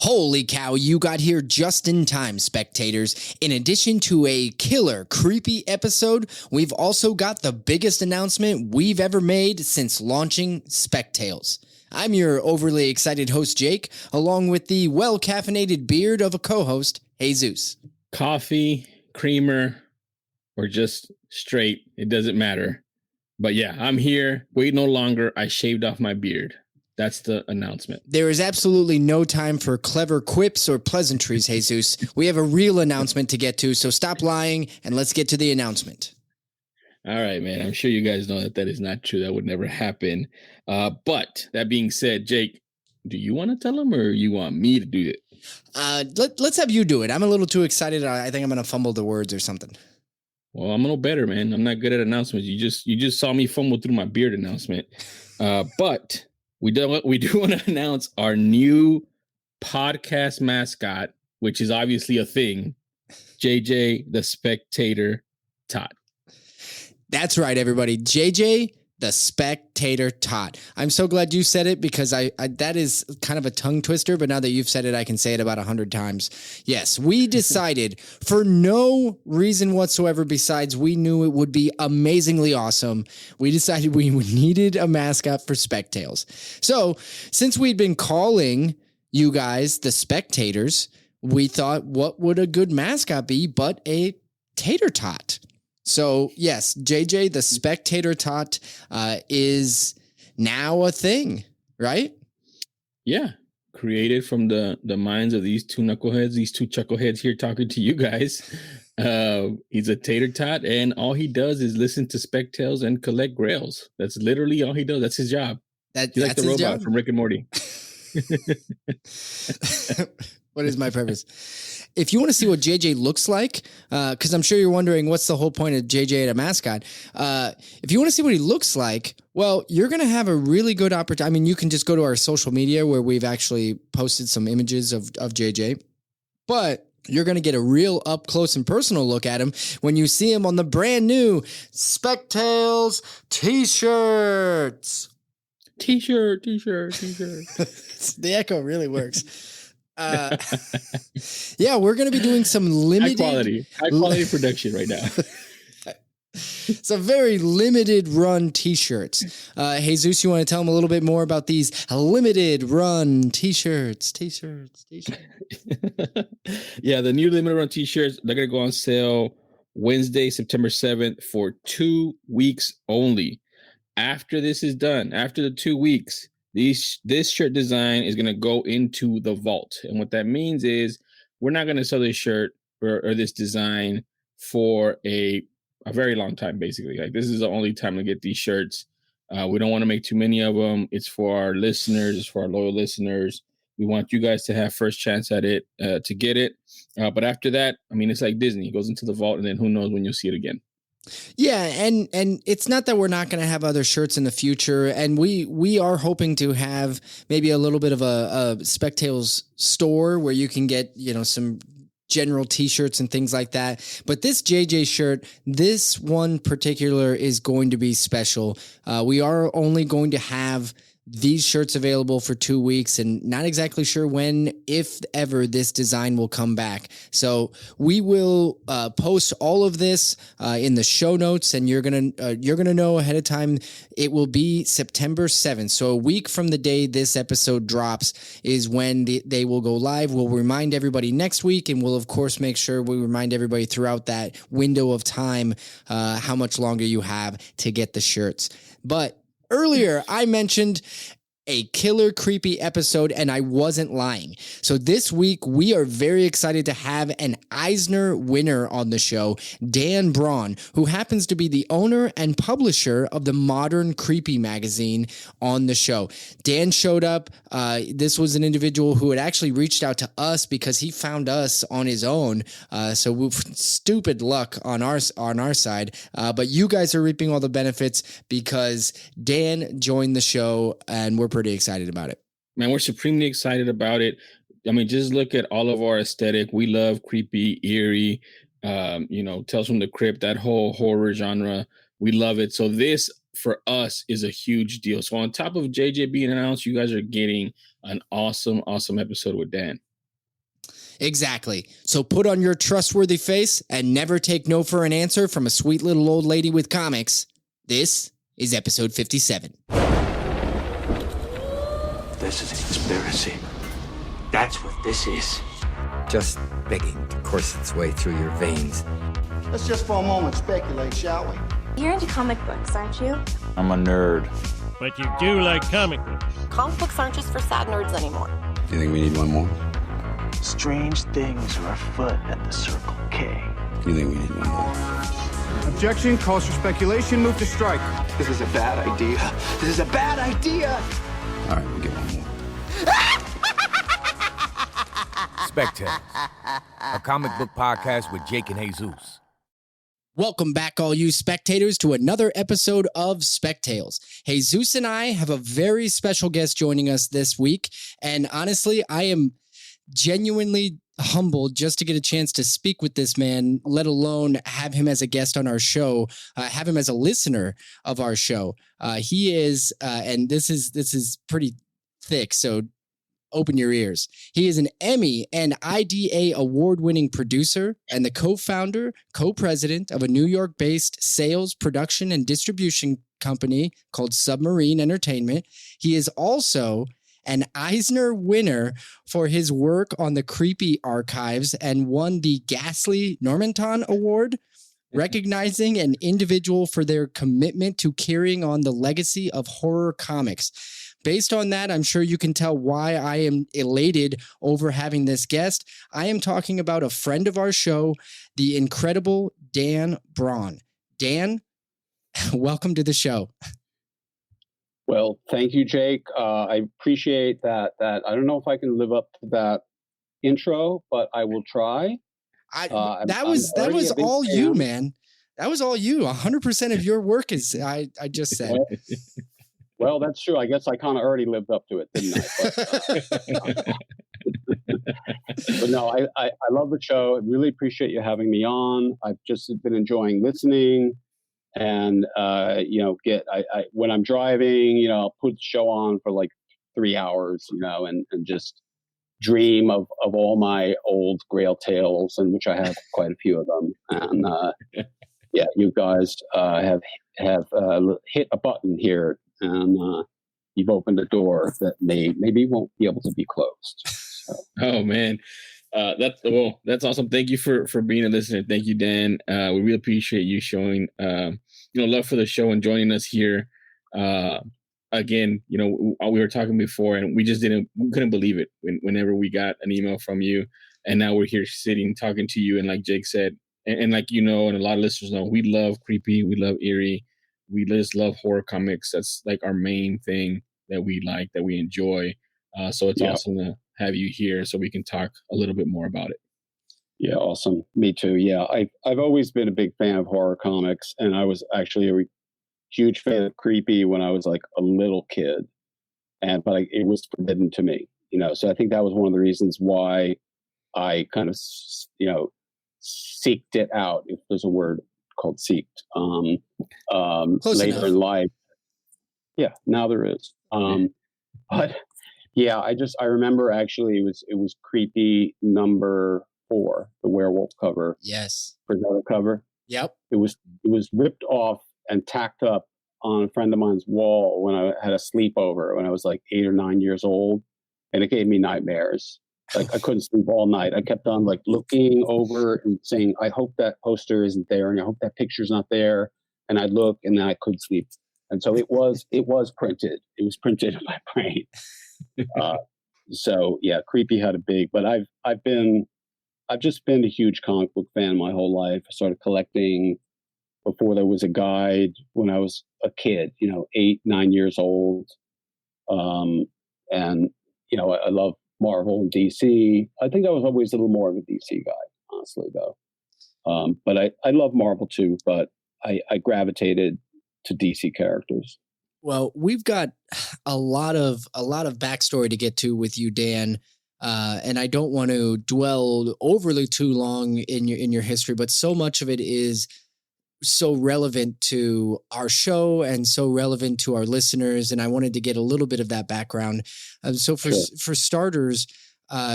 Holy cow, you got here just in time, spectators. In addition to a killer, creepy episode, we've also got the biggest announcement we've ever made since launching Spectales. I'm your overly excited host, Jake, along with the well-caffeinated beard of a co-host, Jesus. Coffee, creamer, or just straight, it doesn't matter. But yeah, I'm here. Wait no longer. I shaved off my beard. That's the announcement. There is absolutely no time for clever quips or pleasantries, Jesus. We have a real announcement to get to, so stop lying and let's get to the announcement. All right, man. I'm sure you guys know that is not true. That would never happen. But that being said, Jake, do you want to tell them or you want me to do it? Let's have you do it. I'm a little too excited. I think I'm going to fumble the words or something. Well, I'm a little better, man. I'm not good at announcements. You just saw me fumble through my beard announcement. But we do want to announce our new podcast mascot, which is obviously a thing. JJ the Spectator Tot. That's right, everybody. JJ the Spectator Tot. I'm so glad you said it because I that is kind of a tongue twister, but now that you've said it, I can say it about 100 times. Yes, we decided for no reason whatsoever besides we knew it would be amazingly awesome. We decided we needed a mascot for Spectales. So since we'd been calling you guys the Spectators, we thought, what would a good mascot be but a tater tot? So, yes, JJ, the Spectator Tot, is now a thing, right? Yeah. Created from the minds of these two knuckleheads, these two chuckleheads here talking to you guys. He's a tater tot, and all he does is listen to Spectales and collect grails. That's literally all he does. That's his job. He's like the robot from Rick and Morty. What is my purpose? If you want to see what JJ looks like, because I'm sure you're wondering what's the whole point of JJ at a mascot. If you want to see what he looks like, well, you're going to have a really good opportunity. I mean, you can just go to our social media where we've actually posted some images of JJ, but you're going to get a real up close and personal look at him when you see him on the brand new Spectales t-shirts. T-shirt. The echo really works. Yeah, we're going to be doing some limited high quality production right now. Some very limited run t-shirts. Jesus, you want to tell them a little bit more about these limited run t-shirts? Yeah, the new limited run t-shirts, they're going to go on sale Wednesday, September 7th for 2 weeks only. After this is done, after the 2 weeks, this shirt design is going to go into the vault. And what that means is we're not going to sell this shirt or this design for a very long time, basically. Like, this is the only time to get these shirts. We don't want to make too many of them. It's for our listeners. It's for our loyal listeners. We want you guys to have first chance at it, to get it. But after that, I mean, it's like Disney. It goes into the vault, and then who knows when you'll see it again. Yeah, and it's not that we're not going to have other shirts in the future, and we are hoping to have maybe a little bit of a Spectales store where you can get, some general t-shirts and things like that. But this JJ shirt, this one particular is going to be special. We are only going to have these shirts available for 2 weeks and not exactly sure when, if ever, this design will come back. So we will post all of this in the show notes, and you're gonna know ahead of time. It will be September 7th. So a week from the day this episode drops is when they will go live. We'll remind everybody next week, and we'll of course make sure we remind everybody throughout that window of time how much longer you have to get the shirts. But earlier, I mentioned a killer creepy episode, and I wasn't lying. So this week, we are very excited to have an Eisner winner on the show, Dan Braun, who happens to be the owner and publisher of the Modern Creepy magazine on the show. Dan showed up. This was an individual who had actually reached out to us because he found us on his own. So stupid luck on our side. But you guys are reaping all the benefits because Dan joined the show, and we're pretty excited about it. Man, we're supremely excited about it. I mean, just look at all of our aesthetic. We love creepy, eerie, Tales from the Crypt, that whole horror genre. We love it. So this, for us, is a huge deal. So on top of JJ being announced, you guys are getting an awesome episode with Dan. Exactly. So put on your trustworthy face and never take no for an answer from a sweet little old lady with comics. This is episode 57. This is a conspiracy. That's what this is. Just begging to course its way through your veins. Let's just for a moment speculate, shall we? You're into comic books, aren't you? I'm a nerd. But you do like comic books. Comic books aren't just for sad nerds anymore. Do you think we need one more? Strange things are afoot at the Circle K. Do you think we need one more? Objection, calls for speculation, move to strike. This is a bad idea. This is a bad idea. All right, we'll get one more. Spectators, a comic book podcast with Jake and Jesús. Welcome back, all you spectators, to another episode of Spectales. Jesus and I have a very special guest joining us this week, and honestly, I am genuinely humbled just to get a chance to speak with this man, let alone have him as a guest on our show, have him as a listener of our show. He is, and this is pretty thick, so open your ears. He is an Emmy and IDA award-winning producer and the co-founder, co-president of a New York-based sales, production, and distribution company called Submarine Entertainment. He is also an Eisner winner for his work on the Creepy Archives and won the Ghastly Normanton Award, recognizing an individual for their commitment to carrying on the legacy of horror comics. Based on that, I'm sure you can tell why I am elated over having this guest. I am talking about a friend of our show, the incredible Dan Braun. Dan, welcome to the show. Well, thank you, Jake. I appreciate that. I don't know if I can live up to that intro, but I will try. That was all you, man. That was all you. 100% of your work is, I just said. Well, that's true. I guess I kind of already lived up to it, didn't I? But no, I love the show. I really appreciate you having me on. I've just been enjoying listening. And, when I'm driving, I'll put the show on for like 3 hours, and just dream of all my old Grail tales, and which I have quite a few of them. And, you guys have hit a button here, and you've opened a door that maybe won't be able to be closed. So. Oh, man. That's awesome. Thank you for being a listener. Thank you, Dan. We really appreciate you showing love for the show and joining us here. Again, we were talking before, and we couldn't believe it whenever we got an email from you, and now we're here sitting talking to you. And like Jake said, and like and a lot of listeners know, we love creepy, we love eerie, we just love horror comics. That's like our main thing that we like, that we enjoy. So it's awesome to have you here so we can talk a little bit more about it. Yeah, awesome. Me too. Yeah, I've always been a big fan of horror comics, and I was actually a huge fan of creepy when I was like a little kid, but it was forbidden to me. So I think that was one of the reasons why I kind of seeked it out, if there's a word called seeked. Later in life. Yeah, now there is. But yeah, I remember actually it was creepy number 4, the werewolf cover. Yes. Presenter cover. Yep. It was ripped off and tacked up on a friend of mine's wall when I had a sleepover when I was like 8 or 9 years old, and it gave me nightmares. Like I couldn't sleep all night. I kept on like looking over and saying, I hope that poster isn't there, and I hope that picture's not there. And I'd look, and then I couldn't sleep. And so it was printed. It was printed in my brain. So yeah, creepy had a big. But I've just been a huge comic book fan my whole life. I started collecting before there was a guide when I was a kid. 8, 9 years old. And I love Marvel and DC. I think I was always a little more of a DC guy, honestly, though. But I love Marvel too, but I gravitated to DC characters. Well, we've got a lot of backstory to get to with you, Dan. And I don't want to dwell overly too long in your history, but so much of it is so relevant to our show and so relevant to our listeners. And I wanted to get a little bit of that background. So for starters,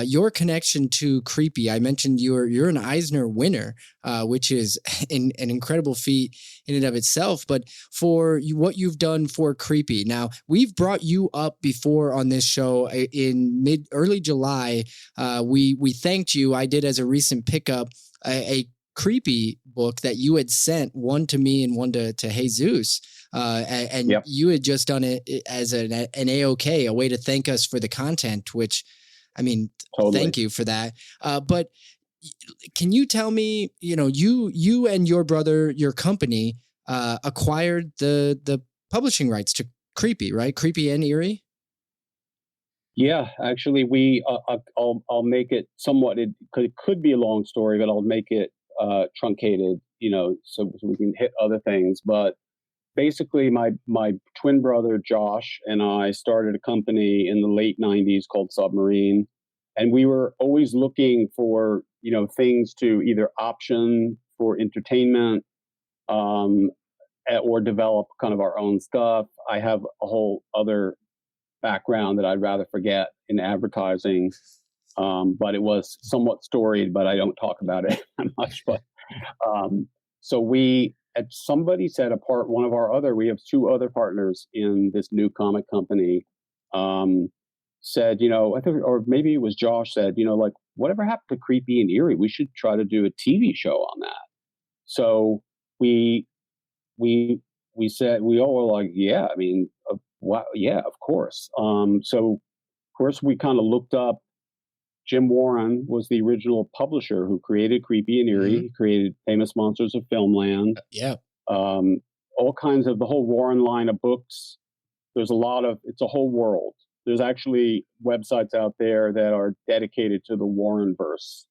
your connection to Creepy. I mentioned you're an Eisner winner, which is an incredible feat in and of itself. But for what you've done for Creepy, now we've brought you up before on this show in early July. We thanked you. I did as a recent pickup a Creepy book that you had sent, one to me and one to Jesus. And Yep. you had just done it as an AOK, a way to thank us for the content, which, I mean, Totally. thank you for that. But can you tell me, you and your brother, your company, acquired the publishing rights to Creepy, right? Creepy and Eerie. Yeah, actually, I'll make it somewhat. It could be a long story, but I'll make it truncated, so we can hit other things. But basically, my twin brother Josh and I started a company in the late '90s called Submarine, and we were always looking for things to either option for entertainment, or develop kind of our own stuff. I have a whole other background that I'd rather forget in advertising, but it was somewhat storied, but I don't talk about it that much. But so somebody said one of our we have two other partners in this new comic company, said, I think, or maybe it was Josh said, like, whatever happened to Creepy and Eerie? We should try to do a TV show on that. So we said, we all were like, yeah, I mean, wow, yeah, of course. So of course we kind of looked up. Jim Warren was the original publisher who created Creepy and Eerie. Mm-hmm. He created Famous Monsters of Filmland. Yeah. All kinds of the whole Warren line of books. There's it's a whole world. There's actually websites out there that are dedicated to the Warren verse.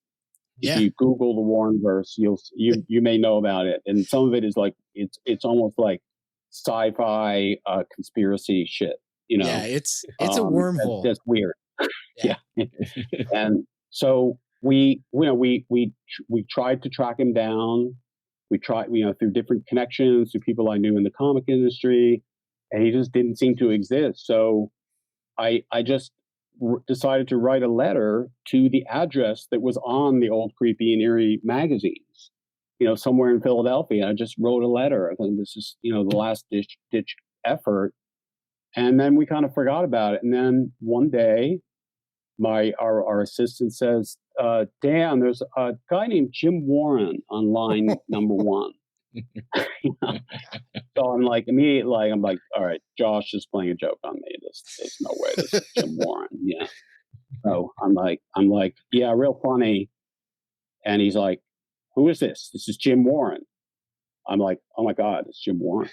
Yeah. If you Google the Warren verse, you may know about it. And some of it is like, it's almost like sci-fi conspiracy shit, Yeah, it's a wormhole. That's weird. Yeah. And so we tried to track him down. We tried, through different connections, through people I knew in the comic industry, and he just didn't seem to exist. So I just decided to write a letter to the address that was on the old Creepy and Eerie magazines, somewhere in Philadelphia. I just wrote a letter. I think this is, the last ditch effort. And then we kind of forgot about it. And then one day, our assistant says, Dan, there's a guy named Jim Warren on line number 1. So I'm like, immediately, all right, Josh is playing a joke on me. There's no way this is Jim Warren. Yeah. So I'm like, yeah, real funny. And he's like, who is this? This is Jim Warren. I'm like, oh my God, it's Jim Warren.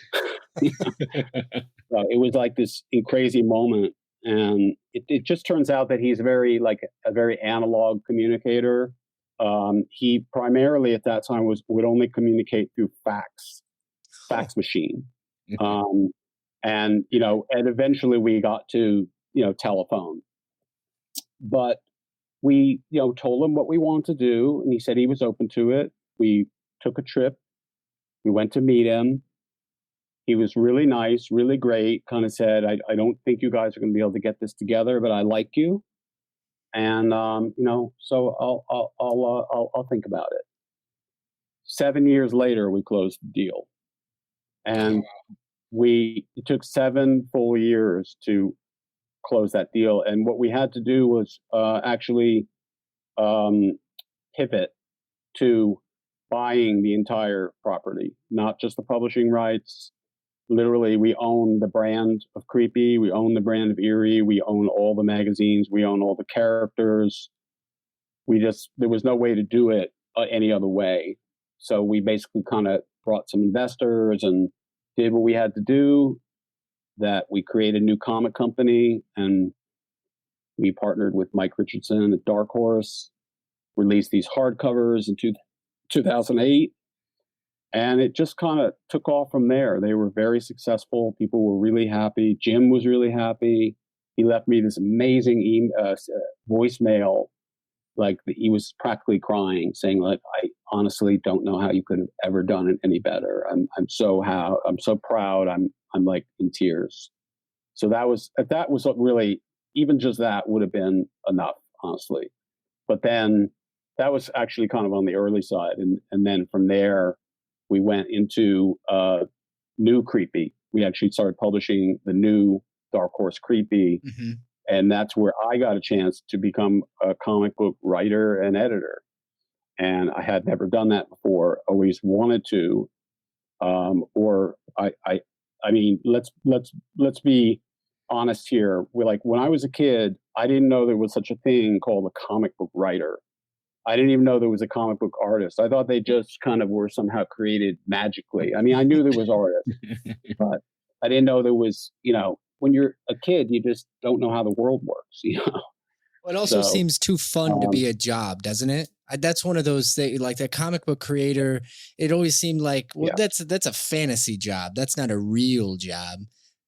So it was like this crazy moment. And it just turns out that he's a very analog communicator. He primarily at that time would only communicate through fax machine. And eventually we got to, telephone. But we, told him what we wanted to do, and he said he was open to it. We took a trip. We went to meet him. He was really nice, really great, kind of said, I don't think you guys are going to be able to get this together, but I like you. And, so I'll think about it. 7 years later, we closed the deal. And it took 7 full years to close that deal. And what we had to do was actually pivot to buying the entire property, not just the publishing rights. Literally, we own the brand of Creepy. We own the brand of Eerie. We own all the magazines. We own all the characters. There was no way to do it any other way. So we basically kind of brought some investors and did what we had to do. That we created a new comic company, and we partnered with Mike Richardson at Dark Horse, released these hardcovers in 2008. And it just kind of took off from there. They were very successful. People were really happy. Jim was really happy. He left me this amazing voicemail. Like he was practically crying, saying, like, I honestly don't know how you could have ever done it any better. I'm so proud. I'm like in tears. So that was what really, even just that would have been enough, honestly. But then that was actually kind of on the early side. And then from there, we went into new Creepy. We actually started publishing the new Dark Horse Creepy. Mm-hmm. And that's where I got a chance to become a comic book writer and editor. And I had never done that before, always wanted to. I mean, let's be honest here. We're like, when I was a kid, I didn't know there was such a thing called a comic book writer. I didn't even know there was a comic book artist. I thought they just kind of were somehow created magically. I mean, I knew there was artists, but I didn't know there was, when you're a kid, you just don't know how the world works, Well, it also seems too fun to be a job, doesn't it? That's one of those things, like the comic book creator. It always seemed like, well, that's a fantasy job. That's not a real job.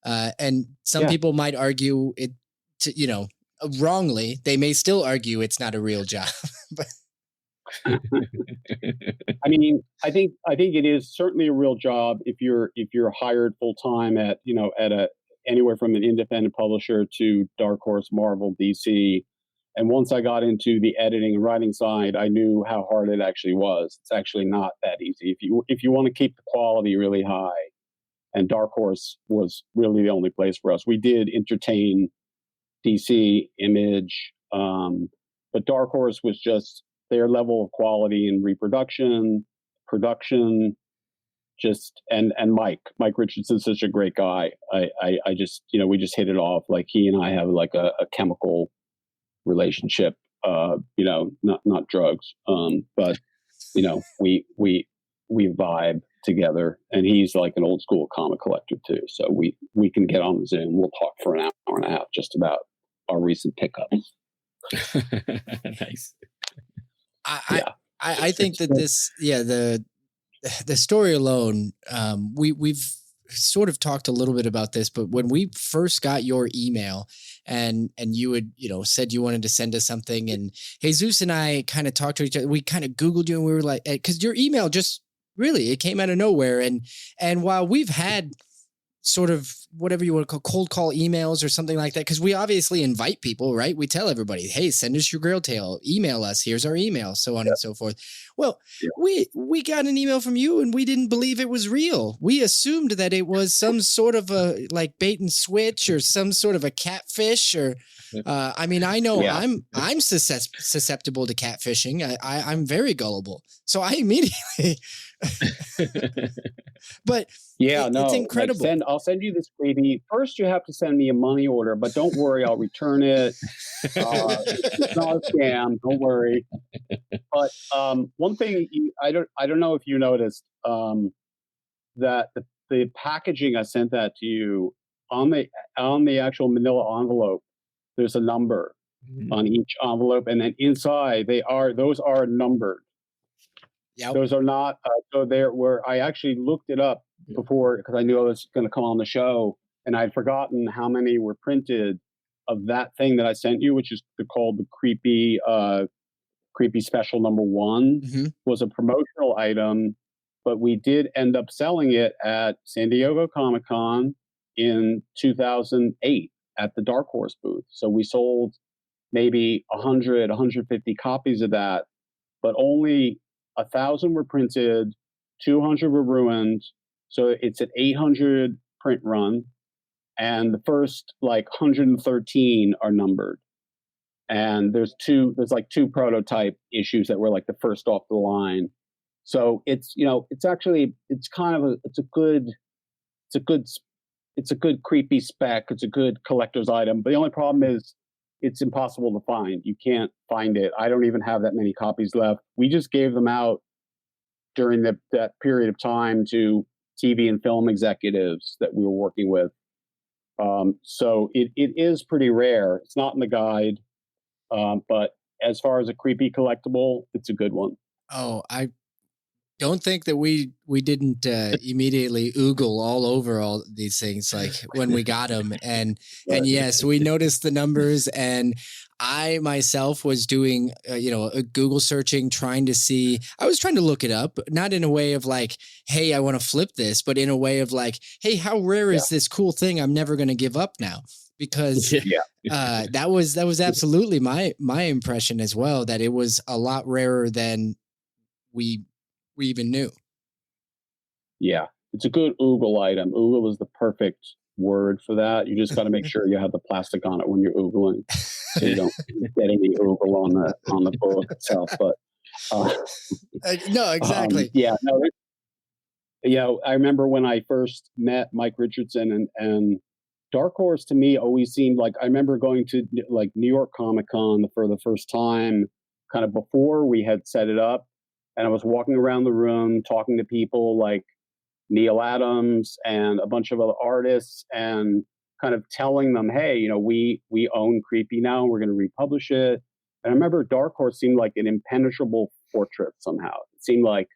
And some people might argue it, wrongly. They may still argue it's not a real job. But I mean, I think it is certainly a real job if you're hired full time at anywhere from an independent publisher to Dark Horse, Marvel, DC. And once I got into the editing and writing side, I knew how hard it actually was. It's actually not that easy. If you want to keep the quality really high, and Dark Horse was really the only place for us. We did entertain DC, Image, but Dark Horse was just their level of quality in reproduction, production, and Mike Richardson's such a great guy. I just, we just hit it off. Like he and I have like a chemical relationship, not drugs. But we vibe together, and he's like an old school comic collector too. So we can get on the Zoom. We'll talk for an hour and a half just about our recent pickups. Nice. I think that the story alone, we've sort of talked a little bit about this, but when we first got your email and you had, said you wanted to send us something, and Jesus and I kind of talked to each other, we kind of Googled you, and we were like, because your email just really, it came out of nowhere. And while we've had sort of whatever you want to call cold call emails or something like that, because we obviously invite people, right? We tell everybody, hey, send us your Grail tale, email us, here's our email, so on and so forth. Well, we got an email from you and we didn't believe it was real. We assumed that it was some sort of a like bait and switch or some sort of a catfish or I mean, I know I'm susceptible to catfishing. I'm very gullible. So I immediately but it's incredible. Like I'll send you this freebie. First, you have to send me a money order, but don't worry, I'll return it. It's not a scam. Don't worry. But one thing I don't know if you noticed that the packaging I sent that to you on the actual Manila envelope. There's a number on each envelope, and then inside those are numbered. Yeah, those are not. So there were. I actually looked it up before because I knew I was going to come on the show, and I'd forgotten how many were printed of that thing that I sent you, which is called the Creepy Special Number 1. Was a promotional item, but we did end up selling it at San Diego Comic-Con in 2008 at the Dark Horse booth. So we sold maybe 100, 150 copies of that, but only 1,000 were printed, 200 were ruined. So it's an 800 print run, and the first like 113 are numbered. And there's like two prototype issues that were like the first off the line. So it's a good creepy spec. It's a good collector's item. But the only problem is it's impossible to find. You can't find it. I don't even have that many copies left. We just gave them out during that period of time to TV and film executives that we were working with. So it is pretty rare. It's not in the guide. But as far as a creepy collectible, it's a good one. Oh, I don't think that we didn't immediately oogle all over all these things like when we got them. And yes, we noticed the numbers, and I myself was doing, a Google searching, trying to look it up, not in a way of like, hey, I want to flip this, but in a way of like, hey, how rare is this cool thing I'm never going to give up now? because Yeah. that was absolutely my impression as well, that it was a lot rarer than we even knew. Yeah. It's a good oogle item. Oogle is the perfect word for that. You just got to make sure you have the plastic on it when you're oogling, so you don't get any oogle on the book itself. But No, exactly. yeah, no. I remember when I first met Mike Richardson, and Dark Horse to me always seemed like, I remember going to like New York Comic Con for the first time, kind of before we had set it up, and I was walking around the room talking to people like Neil Adams and a bunch of other artists, and kind of telling them, hey, we own Creepy now, we're going to republish it. And I remember Dark Horse seemed like an impenetrable fortress somehow. It seemed like,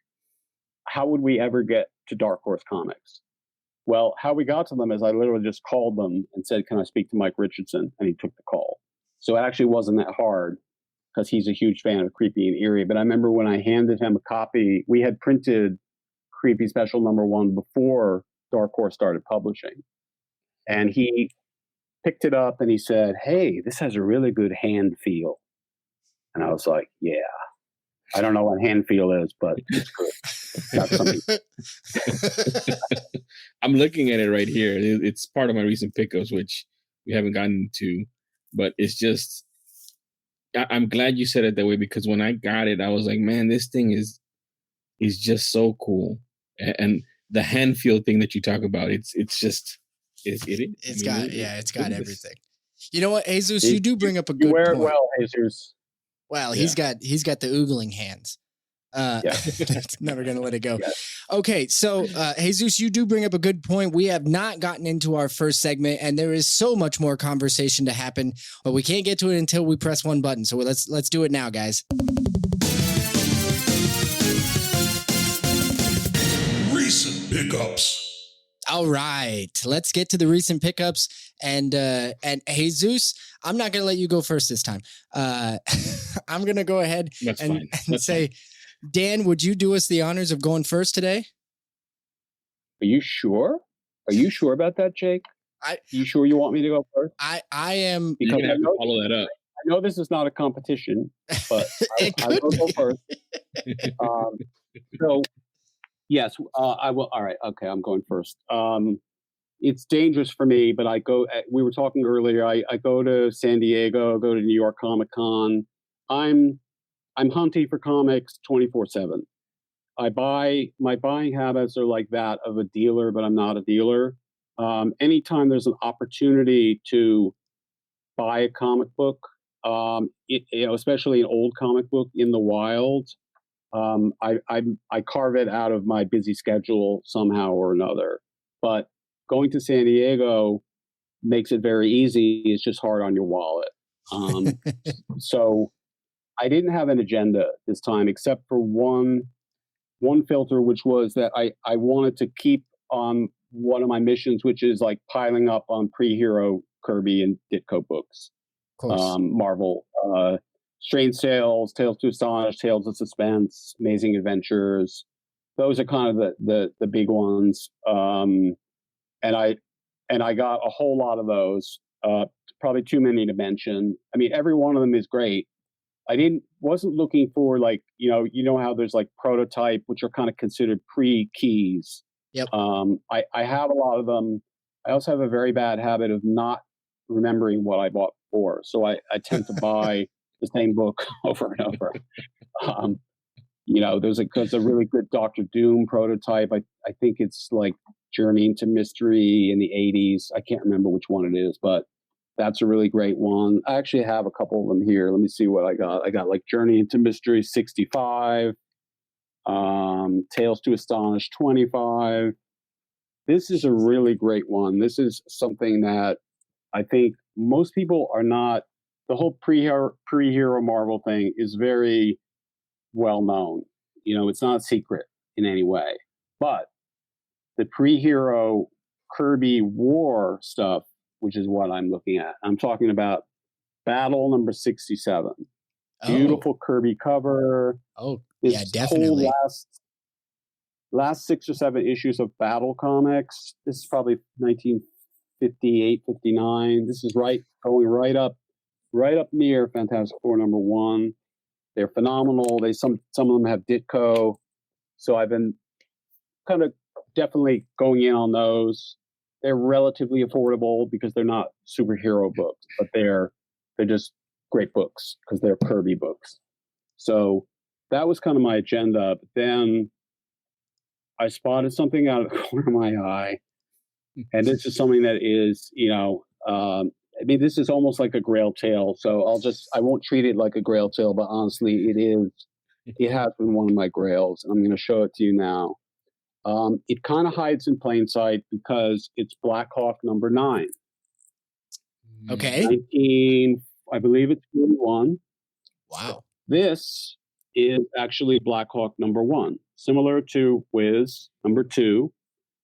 how would we ever get to Dark Horse Comics? Well, how we got to them is I literally just called them and said, can I speak to Mike Richardson? And he took the call. So it actually wasn't that hard, because he's a huge fan of Creepy and Eerie. But I remember when I handed him a copy, we had printed Creepy Special #1 before Dark Horse started publishing. And he picked it up and he said, hey, this has a really good hand feel. And I was like, yeah, I don't know what hand feel is, but it's good. That's something. I'm looking at it right here. It's part of my recent pickups, which we haven't gotten to, but it's just, I'm glad you said it that way, because when I got it, I was like, man, this thing is just so cool. And the hand feel thing that you talk about, it's got everything. You know what, Jesus, you do bring up a good You wear point. it well, Jesus. Well, he's got the oogling hands. Never gonna let it go. Yeah. Okay, so Jesus, you do bring up a good point. We have not gotten into our first segment, and there is so much more conversation to happen, but we can't get to it until we press one button. So let's do it now, guys. Recent pickups. All right, let's get to the recent pickups. And Jesus, I'm not gonna let you go first this time. I'm gonna go ahead and say, Dan, would you do us the honors of going first today? Are you sure? Are you sure about that, Jake? You sure you want me to go first? I am. You're gonna have to follow that up. I know this is not a competition, but I will go first. So, yes, I will. All right. Okay, I'm going first. It's dangerous for me, but I go. We were talking earlier. I go to San Diego, go to New York Comic Con. I'm hunting for comics 24/7. My buying habits are like that of a dealer, but I'm not a dealer. Anytime there's an opportunity to buy a comic book, especially an old comic book in the wild, I carve it out of my busy schedule somehow or another. But going to San Diego makes it very easy. It's just hard on your wallet. So I didn't have an agenda this time, except for one filter, which was that I wanted to keep on one of my missions, which is like piling up on pre-hero Kirby and Ditko books. Marvel, Strange Tales, Tales to Astonish, Tales of Suspense, Amazing Adventures. Those are kind of the big ones. And I got a whole lot of those, probably too many to mention. I mean, every one of them is great. I wasn't looking for like, you know how there's like prototype, which are kind of considered pre-keys. Yep. I have a lot of them. I also have a very bad habit of not remembering what I bought before. So I tend to buy the same book over and over. There's a really good Doctor Doom prototype. I think it's like Journey into Mystery in the 80s. I can't remember which one it is, but that's a really great one. I actually have a couple of them here. Let me see what I got. I got like Journey into Mystery 65, Tales to Astonish 25. This is a really great one. This is something that I think most people are not. The whole pre-hero Marvel thing is very well known. It's not secret in any way. But the pre-hero Kirby War stuff, which is what I'm looking at. I'm talking about Battle number 67. Beautiful Kirby cover. Yeah, definitely. Whole last 6 or 7 issues of Battle comics. This is probably 1950 58, 59. This is going right up near Fantastic Four #1. They're phenomenal. Some of them have Ditko. So I've been kind of definitely going in on those. They're relatively affordable because they're not superhero books, but they're just great books because they're Kirby books. So that was kind of my agenda. But then I spotted something out of the corner of my eye. And this is something that is, this is almost like a Grail tale. So I won't treat it like a Grail tale, but honestly, it has been one of my Grails. And I'm going to show it to you now. It kind of hides in plain sight because it's Black Hawk #9. Okay. I believe it's 41. Wow. This is actually Black Hawk #1, similar to Wiz #2,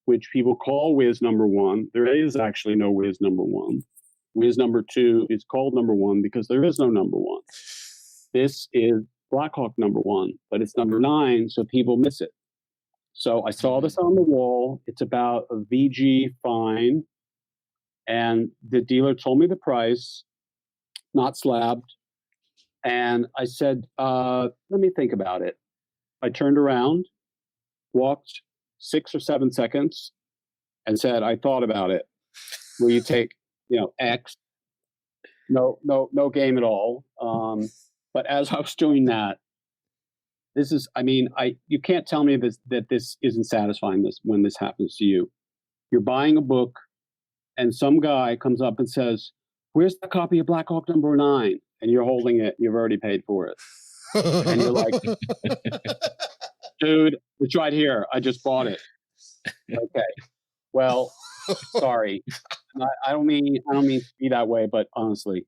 which people call Wiz #1. There is actually no Wiz #1. Wiz #2 is called #1 because there is no #1. This is Black Hawk #1, but it's #9, so people miss it. So I saw this on the wall. It's about a VG fine, and the dealer told me the price, not slabbed. And I said, let me think about it. I turned around, walked 6 or 7 seconds, and said, I thought about it. Will you take, X? No game at all. But as I was doing that, this is, you can't tell me that this isn't satisfying when this happens to you. You're buying a book, and some guy comes up and says, where's the copy of Black Hawk #9? And you're holding it, you've already paid for it. And you're like, dude, it's right here. I just bought it. Okay. Well, sorry. I don't mean to be that way, but honestly,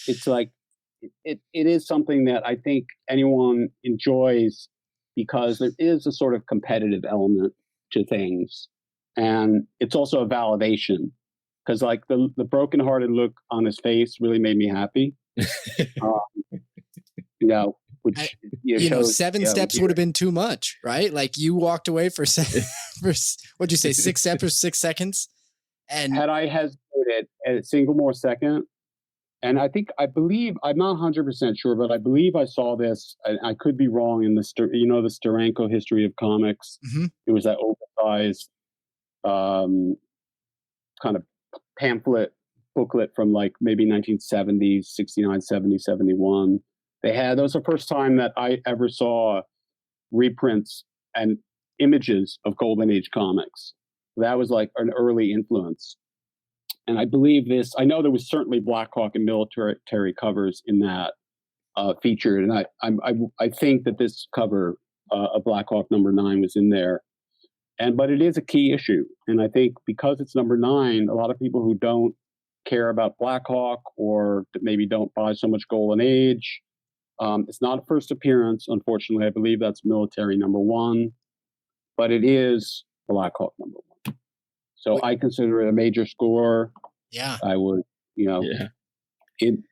it's like, it is something that I think anyone enjoys because there is a sort of competitive element to things. And it's also a validation because like the brokenhearted look on his face really made me happy. Which shows, 7 steps would have been too much, right? Like you walked away for what'd you say, 6 steps or 6 seconds? And had I hesitated a single more second, and I believe, I'm not 100% sure, but I believe I saw this, and I could be wrong in the Steranko History of Comics. Mm-hmm. It was that oversized kind of pamphlet booklet from like maybe 1970s, 69, 70, 71. That was the first time that I ever saw reprints and images of Golden Age comics. That was like an early influence. And I believe I know there was certainly Black Hawk and military covers in that featured. And I think that this cover of Black Hawk #9 was in there. But it is a key issue. And I think because it's #9, a lot of people who don't care about Black Hawk or maybe don't buy so much Golden Age, it's not a first appearance, unfortunately. I believe that's military #1, but it is Black Hawk #1. So I consider it a major score. Yeah, I would, in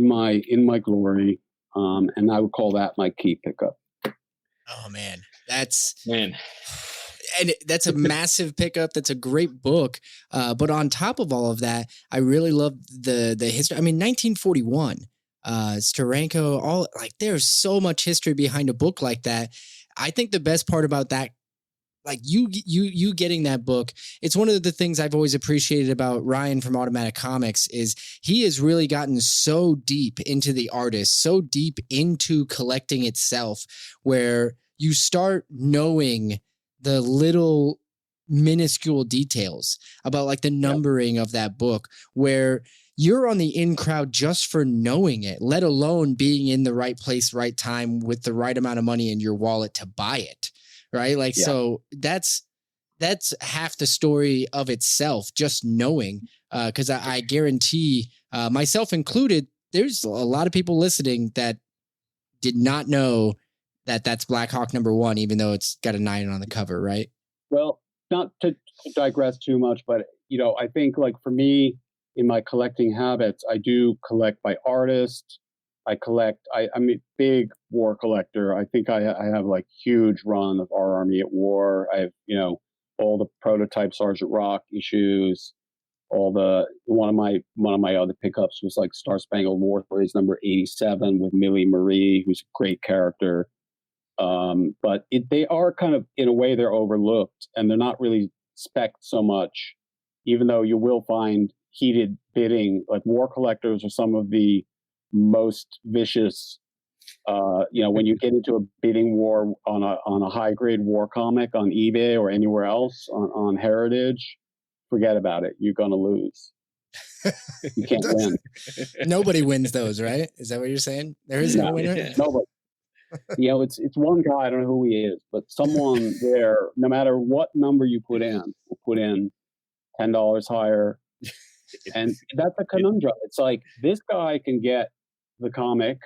my glory, and I would call that my key pickup. Oh man, and that's a massive pickup. That's a great book. But on top of all of that, I really love the history. 1941, Steranko, there's so much history behind a book like that. I think the best part about that, like you getting that book, it's one of the things I've always appreciated about Ryan from Automatic Comics is he has really gotten so deep into the artist, so deep into collecting itself, where you start knowing the little minuscule details about like the numbering of that book, where you're on the in crowd just for knowing it, let alone being in the right place, right time with the right amount of money in your wallet to buy it. Right. So that's half the story of itself, just knowing, because I guarantee myself included, there's a lot of people listening that did not know that that's Black Hawk #1, even though it's got a 9 on the cover. Right. Well, not to digress too much, but, I think like for me in my collecting habits, I do collect by artist. I'm a big war collector. I think I have like huge run of Our Army at War. I have, all the prototype Sergeant Rock issues, one of my other pickups was like Star Spangled War Stories number 87 with Millie Marie, who's a great character. But they are kind of, in a way, they're overlooked, and they're not really spec'd so much, even though you will find heated bidding. Like War Collectors are some of the most vicious. When you get into a bidding war on a high grade war comic on eBay or anywhere else on Heritage, forget about it. You're gonna lose. You can't win. Nobody wins those, right? Is that what you're saying? There is no winner. Yeah. Nobody. It's one guy. I don't know who he is, but someone there. No matter what number you put in, will put in $10 higher, and that's a conundrum. It's like this guy can get the comic,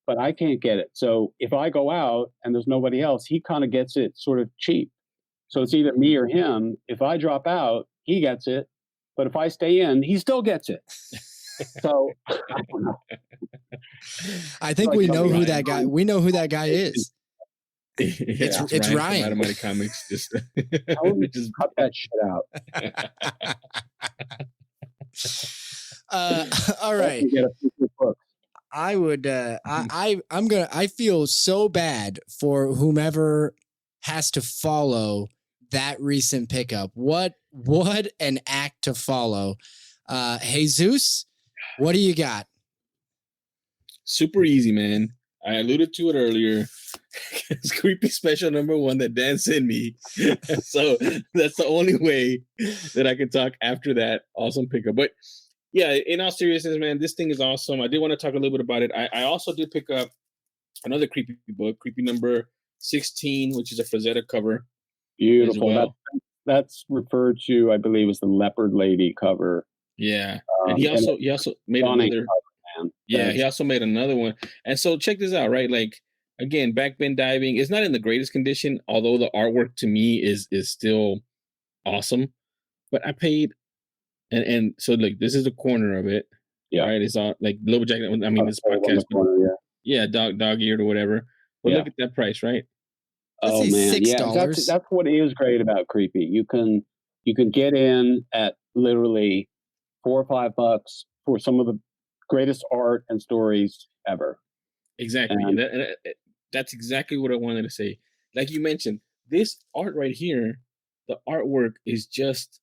but I can't get it. So if I go out and there's nobody else, he kind of gets it sort of cheap. So it's either me or him. If I drop out, he gets it. But if I stay in, he still gets it. So I don't know. I think we know who that guy. We know who that guy is. It's Ryan. Automatic Comics. Just cut that shit out. All right. I would. I feel so bad for whomever has to follow that recent pickup. What an act to follow. Jesus, what do you got? Super easy, man. I alluded to it earlier. It's Creepy Special number 1 that Dan sent me. So that's the only way that I can talk after that awesome pickup. But yeah, in all seriousness, man, this thing is awesome. I did want to talk a little bit about it. I also did pick up another creepy book, Creepy number 16, which is a Frazetta cover. Beautiful. Well. That's referred to, I believe, as the Leopard Lady cover. Yeah, and he also made another. Yeah, he also made another one. And so check this out, right? Like again, Backbend Diving is not in the greatest condition, although the artwork to me is still awesome. But I paid, and so like this is the corner of it. Yeah, right. It's all like Little Jack. I mean, this podcast. Corner, yeah, dog eared or whatever. But look at that price, right? Oh man, $6. That's what is great about Creepy. You can get in at literally $4 or $5 for some of the greatest art and stories ever. Exactly. That's exactly what I wanted to say. Like you mentioned, this art right here, the artwork is just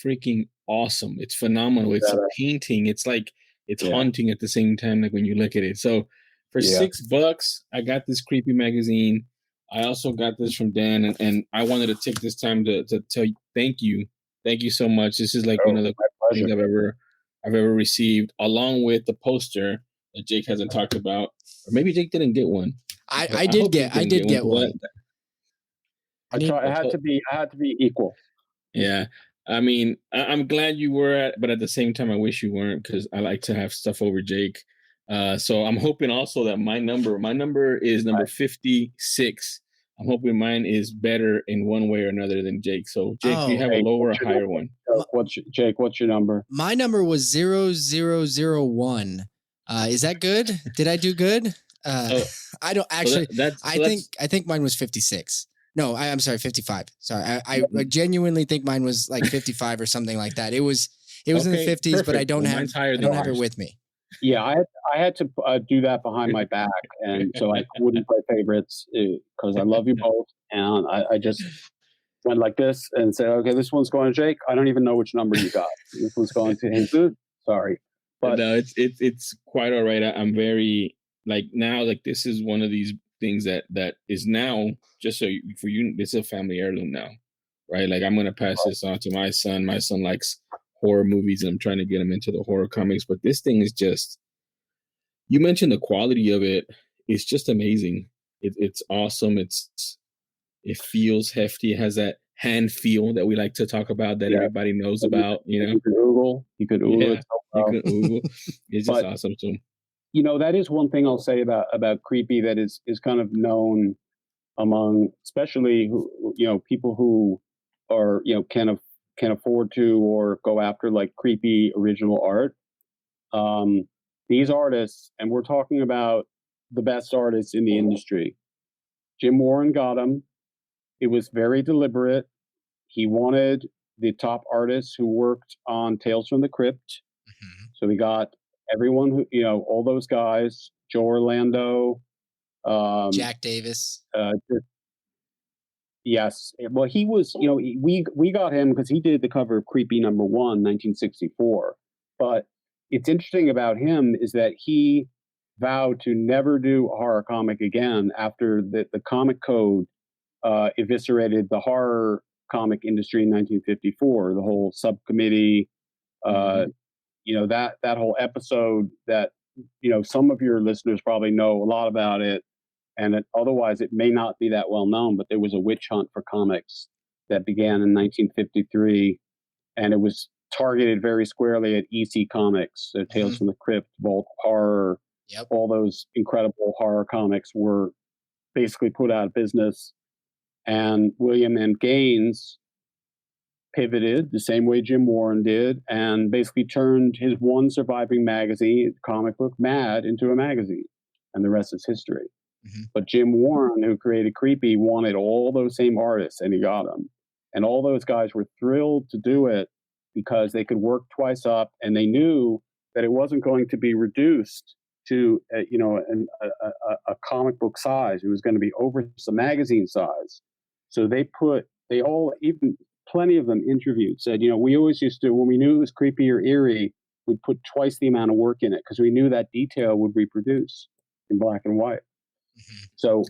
freaking awesome. It's phenomenal. It's a painting. It's like it's haunting at the same time. Like when you look at it. So for $6, I got this Creepy magazine. I also got this from Dan, and I wanted to take this time to tell you thank you so much. This is like one of the things I've ever received, along with the poster that Jake hasn't talked about, or maybe Jake didn't get one. I did get one. I had to be equal. Yeah, I mean, I'm glad you were but at the same time, I wish you weren't, because I like to have stuff over Jake. So I'm hoping also that my number is number 56. I'm hoping mine is better in one way or another than Jake. So Jake, do you have a lower or higher one? What's your number? My number was 0001. Is that good? Did I do good? I don't actually. I think mine was 56. No, I'm sorry, 55. Sorry, I genuinely think mine was like 55 or something like that. It was in the 50s, perfect. But I don't have it with me. Yeah, I had to do that behind my back, and so I wouldn't play favorites because I love you both, and I just went like this and said, okay, this one's going to Jake. I don't even know which number you got. This one's going to Jesus. Sorry, but no, it's quite all right. I'm very like now, like this is one of these things that is now just so for you. It's a family heirloom now, right? Like I'm gonna pass this on to my son. My son likes horror movies, and I'm trying to get him into the horror comics. But this thing is just, you mentioned the quality of it. It's just amazing. It's awesome. It feels hefty. It has that hand feel that we like to talk about, that everybody knows about. You know, you could oogle it. It's just awesome. So, that is one thing I'll say about Creepy that is kind of known among, especially people who are can afford to or go after like creepy original art. These artists, and we're talking about the best artists in the industry. Jim Warren got them. It was very deliberate. He wanted the top artists who worked on Tales from the Crypt. Mhm. So we got everyone who, all those guys, Joe Orlando, Jack Davis. Yes. Well, he was, we got him because he did the cover of Creepy #1, 1964. But it's interesting about him is that he vowed to never do a horror comic again after the Comic Code eviscerated the horror comic industry in 1954. The whole subcommittee, that whole episode that, some of your listeners probably know a lot about it. And otherwise, it may not be that well known, but there was a witch hunt for comics that began in 1953, and it was targeted very squarely at EC Comics. So Tales from the Crypt, Vault Horror, all those incredible horror comics were basically put out of business. And William M. Gaines pivoted the same way Jim Warren did, and basically turned his one surviving magazine, comic book Mad, into a magazine, and the rest is history. But Jim Warren, who created Creepy, wanted all those same artists, and he got them. And all those guys were thrilled to do it because they could work twice up, and they knew that it wasn't going to be reduced to a comic book size. It was going to be over some magazine size. So even plenty of them interviewed, said, we always used to, when we knew it was creepy or eerie, we'd put twice the amount of work in it because we knew that detail would reproduce in black and white. So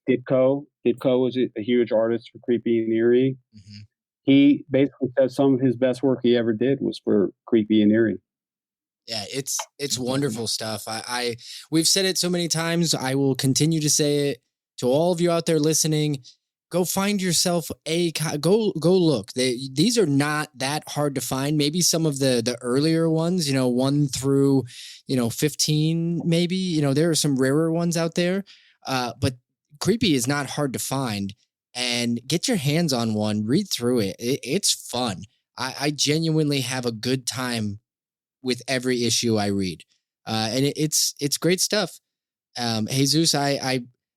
Ditko was a huge artist for Creepy and Eerie. He basically said some of his best work he ever did was for Creepy and Eerie. Yeah, it's wonderful stuff. We've said it so many times. I will continue to say it to all of you out there listening. Go find yourself go look. These are not that hard to find. Maybe some of the earlier ones, 1 through 15, maybe, there are some rarer ones out there. But Creepy is not hard to find, and get your hands on one, read through it. It's fun. I genuinely have a good time with every issue I read. And it's great stuff. Jesus,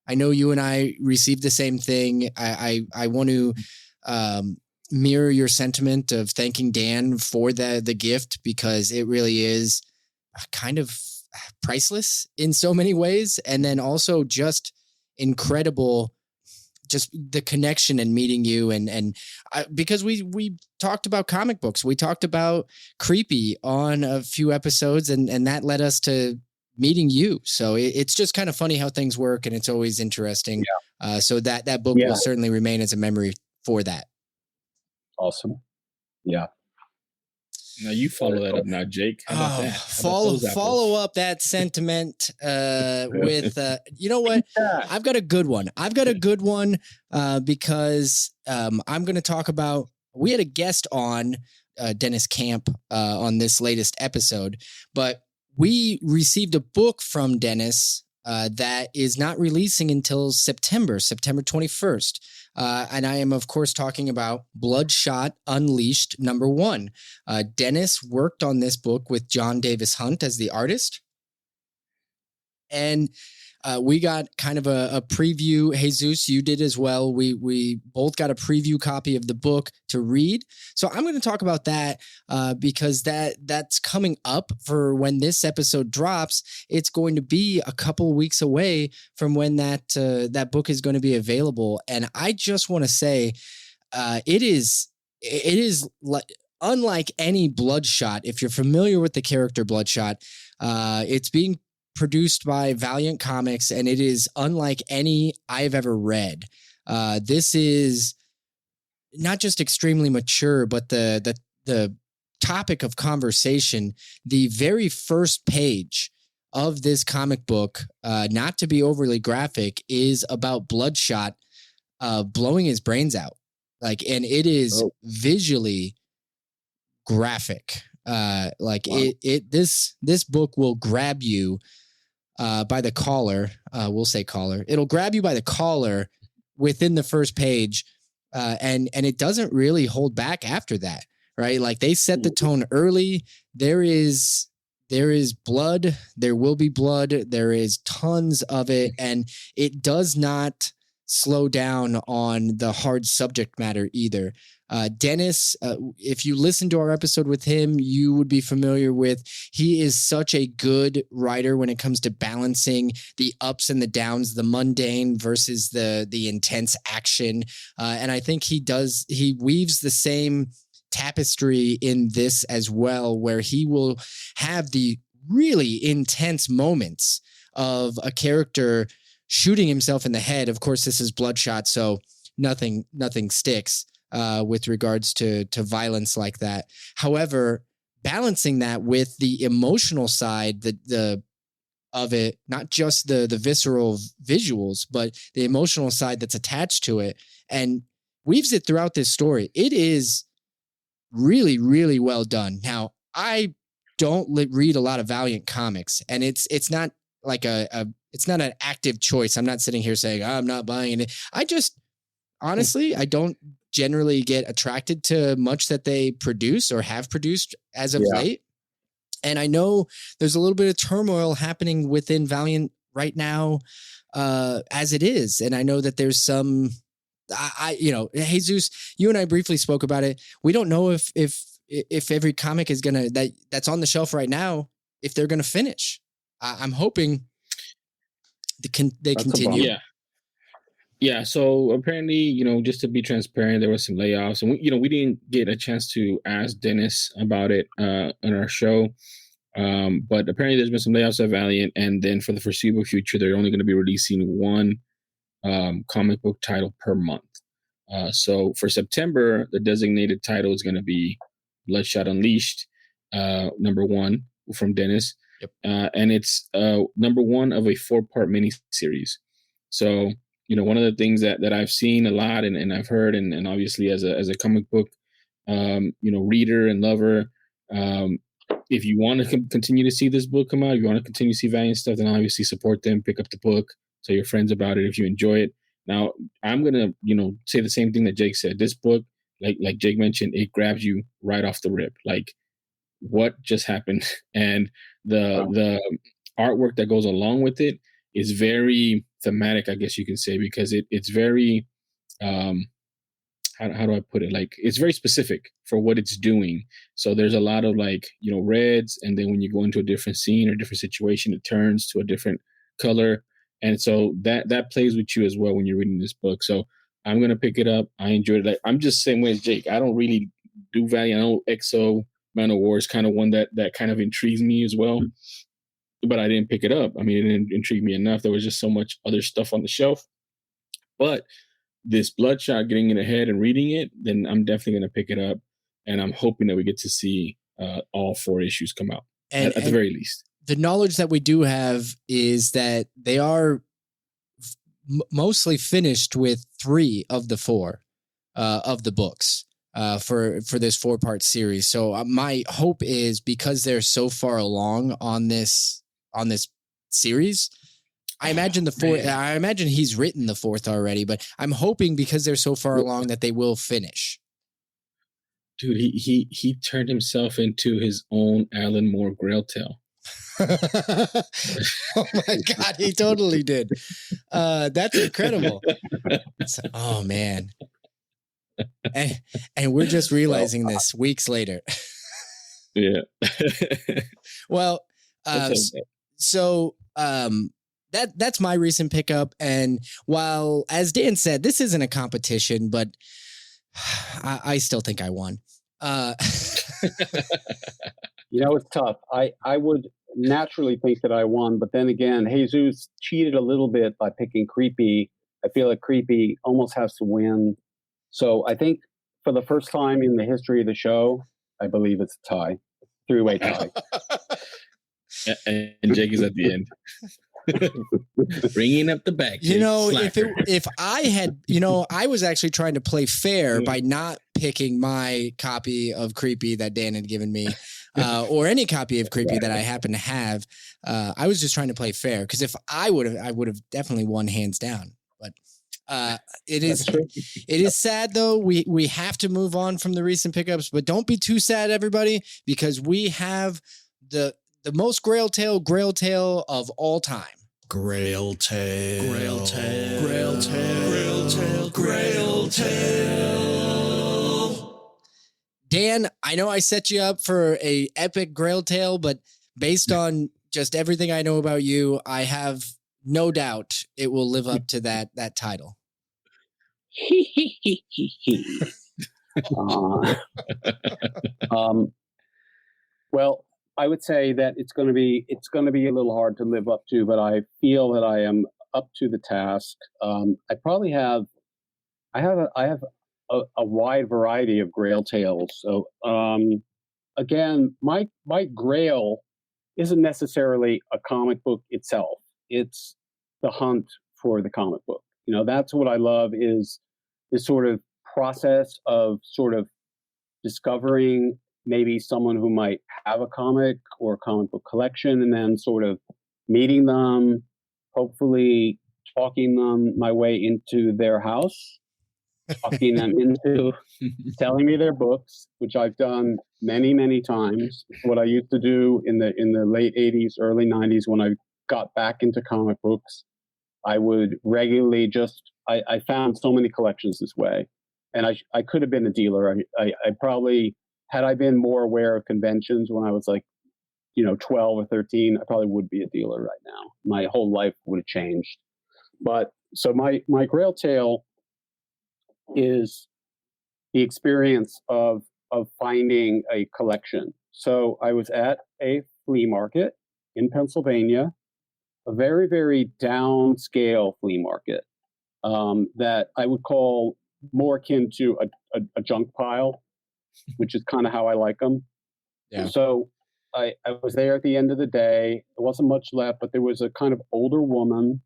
I know you and I received the same thing. I want to mirror your sentiment of thanking Dan for the gift, because it really is kind of priceless in so many ways. And then also just incredible, just the connection and meeting you. And because we talked about comic books, we talked about Creepy on a few episodes, and that led us to meeting you. So it's just kind of funny how things work, and it's always interesting. So that book will certainly remain as a memory for that. Awesome. Yeah. Now you follow that up now, Jake. How about that? Follow up that sentiment with you know what? I've got a good one. Because I'm going to talk about, we had a guest on Dennis Camp on this latest episode, but we received a book from Dennis that is not releasing until September 21st. And I am, of course, talking about Bloodshot Unleashed #1. Dennis worked on this book with John Davis Hunt as the artist. And we got kind of a preview. Jesus, you did as well. We both got a preview copy of the book to read. So I'm going to talk about that because that's coming up for when this episode drops. It's going to be a couple weeks away from when that book is going to be available. And I just want to say it is unlike any Bloodshot. If you're familiar with the character Bloodshot, it's being produced by Valiant Comics, and it is unlike any I've ever read. This is not just extremely mature, but the topic of conversation, the very first page of this comic book, not to be overly graphic, is about Bloodshot blowing his brains out. And it is visually graphic. This book will grab you by the collar. We'll say collar. It'll grab you by the collar within the first page, and it doesn't really hold back after that, right? Like, they set the tone early. There is blood. There will be blood. There is tons of it, and it does not slow down on the hard subject matter either. Dennis, if you listen to our episode with him, you would be familiar with, he is such a good writer when it comes to balancing the ups and the downs, the mundane versus the intense action. And I think he weaves the same tapestry in this as well, where he will have the really intense moments of a character shooting himself in the head. Of course, this is Bloodshot, so nothing sticks with regards to violence like that. However, balancing that with the emotional side, of it, not just the visceral visuals, but the emotional side that's attached to it, and weaves it throughout this story. It is really, really well done. Now, I don't read a lot of Valiant comics, and it's not like it's not an active choice. I'm not sitting here saying, I'm not buying it. Honestly, I don't generally get attracted to much that they produce or have produced as of late. And I know there's a little bit of turmoil happening within Valiant right now, as it is. And I know that there's some, Jesus, you and I briefly spoke about it. We don't know if every comic is that's on the shelf right now, if they're gonna finish. I'm hoping they continue. Yeah. So apparently, just to be transparent, there was some layoffs, and we didn't get a chance to ask Dennis about it on our show. But apparently, there's been some layoffs at Valiant, and then for the foreseeable future, they're only going to be releasing one comic book title per month. So for September, the designated title is going to be Bloodshot Unleashed, #1 from Dennis. Yep. And it's #1 of a 4-part miniseries. So, one of the things that I've seen a lot and I've heard, and obviously as a comic book, reader and lover, if you want to continue to see this book come out, if you want to continue to see Valiant stuff, then obviously support them, pick up the book, tell your friends about it if you enjoy it. Now, I'm going to, say the same thing that Jake said. This book, like Jake mentioned, it grabs you right off the rip. Like, what just happened? And the artwork that goes along with it is very thematic, I guess you can say, because it's very, how do I put it? Like, it's very specific for what it's doing. So there's a lot of reds, and then when you go into a different scene or different situation, it turns to a different color. And so that plays with you as well when you're reading this book. So I'm going to pick it up. I enjoyed it. I'm just the same way as Jake. I don't really do Valiant. I know XO Man of War is kind of one that kind of intrigues me as well. But I didn't pick it up. I mean, it didn't intrigue me enough. There was just so much other stuff on the shelf. But this Bloodshot, getting in ahead and reading it, then I'm definitely going to pick it up. And I'm hoping that we get to see all 4 issues come out, at the very least. The knowledge that we do have is that they are mostly finished with 3 of the 4 of the books for this 4-part series. So my hope is, because they're so far along on this series, I imagine I imagine he's written the 4th already, but I'm hoping because they're so far along that they will finish. Dude, he turned himself into his own Alan Moore Grail tale. Oh my God, he totally did. That's incredible. Oh man. And we're just realizing this weeks later. Yeah. Well, that's my recent pickup. And while, as Dan said, this isn't a competition, but I still think I won. It's tough. I would naturally think that I won, but then again, Jesus cheated a little bit by picking Creepy. I feel like Creepy almost has to win. So I think for the first time in the history of the show, I believe it's a tie, 3-way tie. And Jake is at the end. Bringing up the back. If I had, I was actually trying to play fair by not picking my copy of Creepy that Dan had given me, or any copy of Creepy that I happen to have. I was just trying to play fair, because if I would have definitely won hands down. But it is sad though. We have to move on from the recent pickups, but don't be too sad, everybody, because we have the most grail tale of all time. Grail tale. Grail Tale. Dan, I know I set you up for a epic Grail tale, but based on just everything I know about you, I have no doubt it will live up to that title. Well, I would say that it's going to be a little hard to live up to, but I feel that I am up to the task. I probably have a wide variety of Grail tales. So again, my Grail isn't necessarily a comic book itself. It's the hunt for the comic book. You know, that's what I love, is this sort of process of sort of discovering maybe someone who might have a comic or a comic book collection, and then sort of meeting them, hopefully talking them my way into their house, talking them into telling me their books, which I've done many, many times. What I used to do in the late 80s, early 90s, when I got back into comic books, I would regularly I found so many collections this way. And I could have been a dealer. I probably, had I been more aware of conventions when I was like, 12 or 13, I probably would be a dealer right now. My whole life would have changed. But so my Grail tale is the experience of finding a collection. So I was at a flea market in Pennsylvania, a very, very downscale flea market that I would call more akin to a junk pile, which is kind of how I like them. Yeah. So I was there at the end of the day. There wasn't much left, but there was a kind of older woman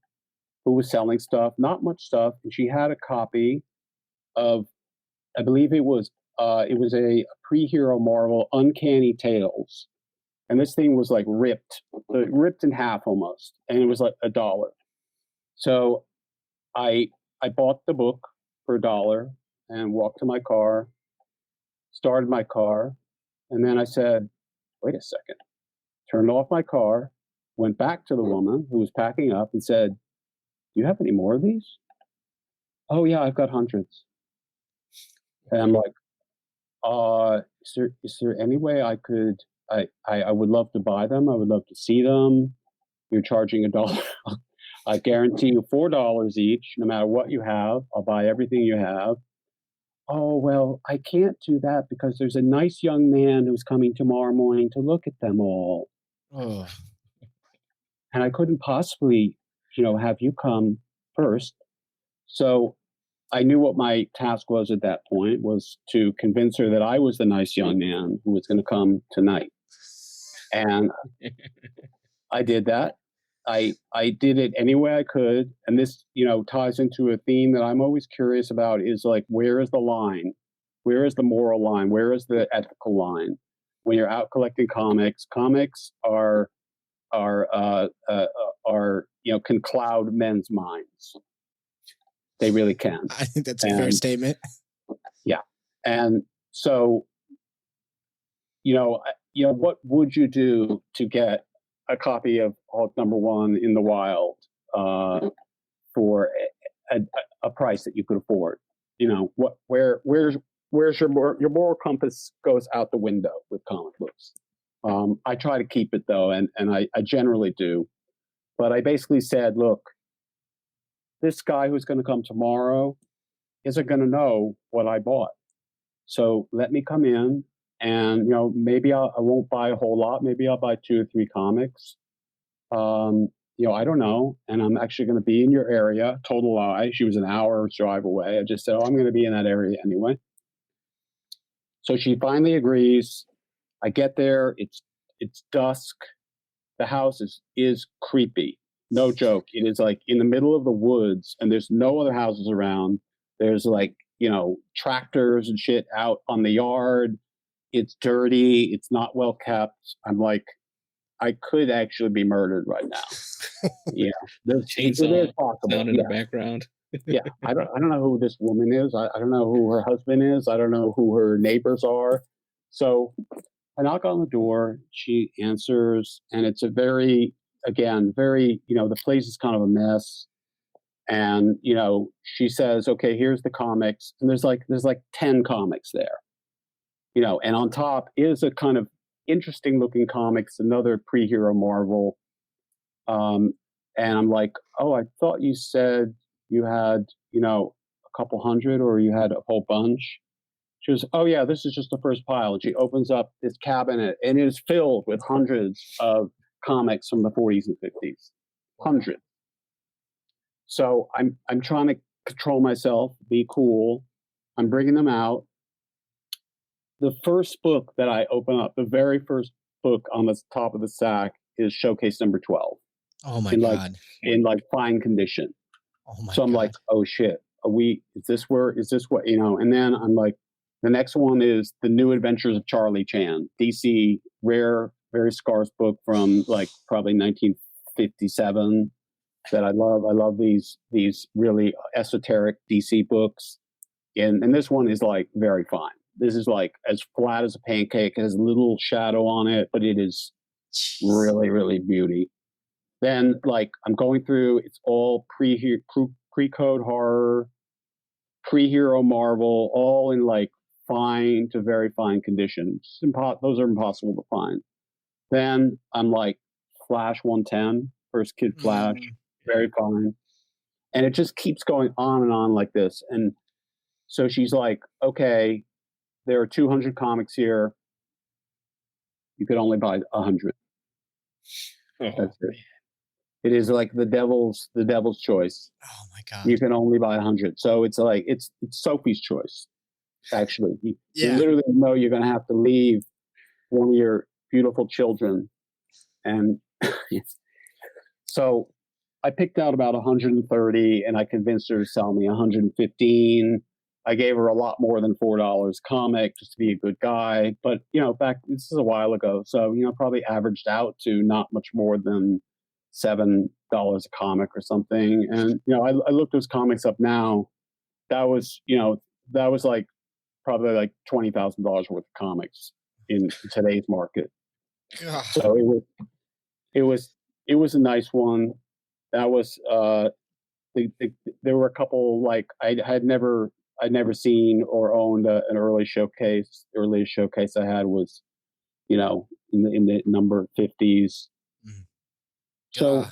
who was selling stuff, not much stuff, and she had a copy of, I believe it was a pre-hero Marvel Uncanny Tales, and this thing was like ripped in half almost, and it was like $1. So I bought the book for $1 and walked to my car, started my car, and then I said, wait a second, turned off my car, went back to the woman who was packing up and said, do you have any more of these? Oh yeah, I've got hundreds. And I'm like, is there any way I could, I would love to buy them. I would love to see them. You're charging $1. I guarantee you $4 each, no matter what you have. I'll buy everything you have. Oh, well, I can't do that because there's a nice young man who's coming tomorrow morning to look at them all. Oh. And I couldn't possibly, have you come first. So I knew what my task was at that point, was to convince her that I was the nice young man who was going to come tonight. And I did that. I did it any way I could. And this, ties into a theme that I'm always curious about, is like, where is the line? Where is the moral line? Where is the ethical line? When you're out collecting comics, comics can cloud men's minds. They really can. I think that's a fair statement. Yeah. And so, what would you do to get a copy of Hulk #1 in the wild for a price that you could afford? Where's your moral compass goes out the window with comic books. I try to keep it though, and I generally do. But I basically said, look, this guy who's going to come tomorrow isn't going to know what I bought. So let me come in, and maybe I won't buy a whole lot. Maybe I'll buy 2 or 3 comics. I don't know. And I'm actually going to be in your area. Total lie. She was an hour's drive away. I just said, I'm going to be in that area anyway. So she finally agrees. I get there. It's dusk. The house is creepy. No joke. It is like in the middle of the woods, and there's no other houses around. There's like, tractors and shit out on the yard. It's dirty. It's not well kept. I'm like, I could actually be murdered right now. Yeah. Chainsaw it is possible. Sound in the background. Yeah. I don't know who this woman is. I don't know who her husband is. I don't know who her neighbors are. So I knock on the door. She answers, and it's a very, the place is kind of a mess. And, you know, she says, okay, here's the comics. And there's like 10 comics there, you know, and on top is a kind of interesting looking comics, another pre-hero Marvel. And I'm like, oh, I thought you said you had, you know, a couple hundred or you had a whole bunch. She goes, oh yeah, this is just the first pile. And she opens up this cabinet and it is filled with hundreds of comics from the 40s and 50s. Hundreds. So I'm trying to control myself, be cool. I'm bringing them out. The first book that I open up, the very first book on the top of the sack is Showcase number 12. Oh my God. In like fine condition. Oh my So I'm God. like, oh shit, is this what, you know? And then I'm like, the next one is The New Adventures of Charlie Chan, DC, rare, very scarce book from like probably 1957 that I love. I love these really esoteric DC books. And this one is like very fine. This is like as flat as a pancake. It has a little shadow on it, but it is really, really beauty. Then like I'm going through, it's all pre-code horror, pre-hero Marvel, all in like fine to very fine condition. Those are impossible to find. Then I'm like Flash 110, First Kid Flash, very fine. And it just keeps going on and on like this. And so she's like, okay, there are 200 comics here. You could only buy 100. Oh, that's it. It is like the devil's choice. Oh my God. You can only buy 100. So it's like, it's Sophie's choice, actually. You literally know you're going to have to leave one of your beautiful children. And so I picked out about 130 and I convinced her to sell me 115. I gave her a lot more than $4 comic just to be a good guy. But, you know, this is a while ago. So, you know, probably averaged out to not much more than $7 a comic or something. And, you know, I looked those comics up now. That was like probably like $20,000 worth of comics in today's market. God. So it was a nice one. That was, there were a couple, like I'd never seen or owned an early showcase. The earliest showcase I had was, you know, in the number 50s. So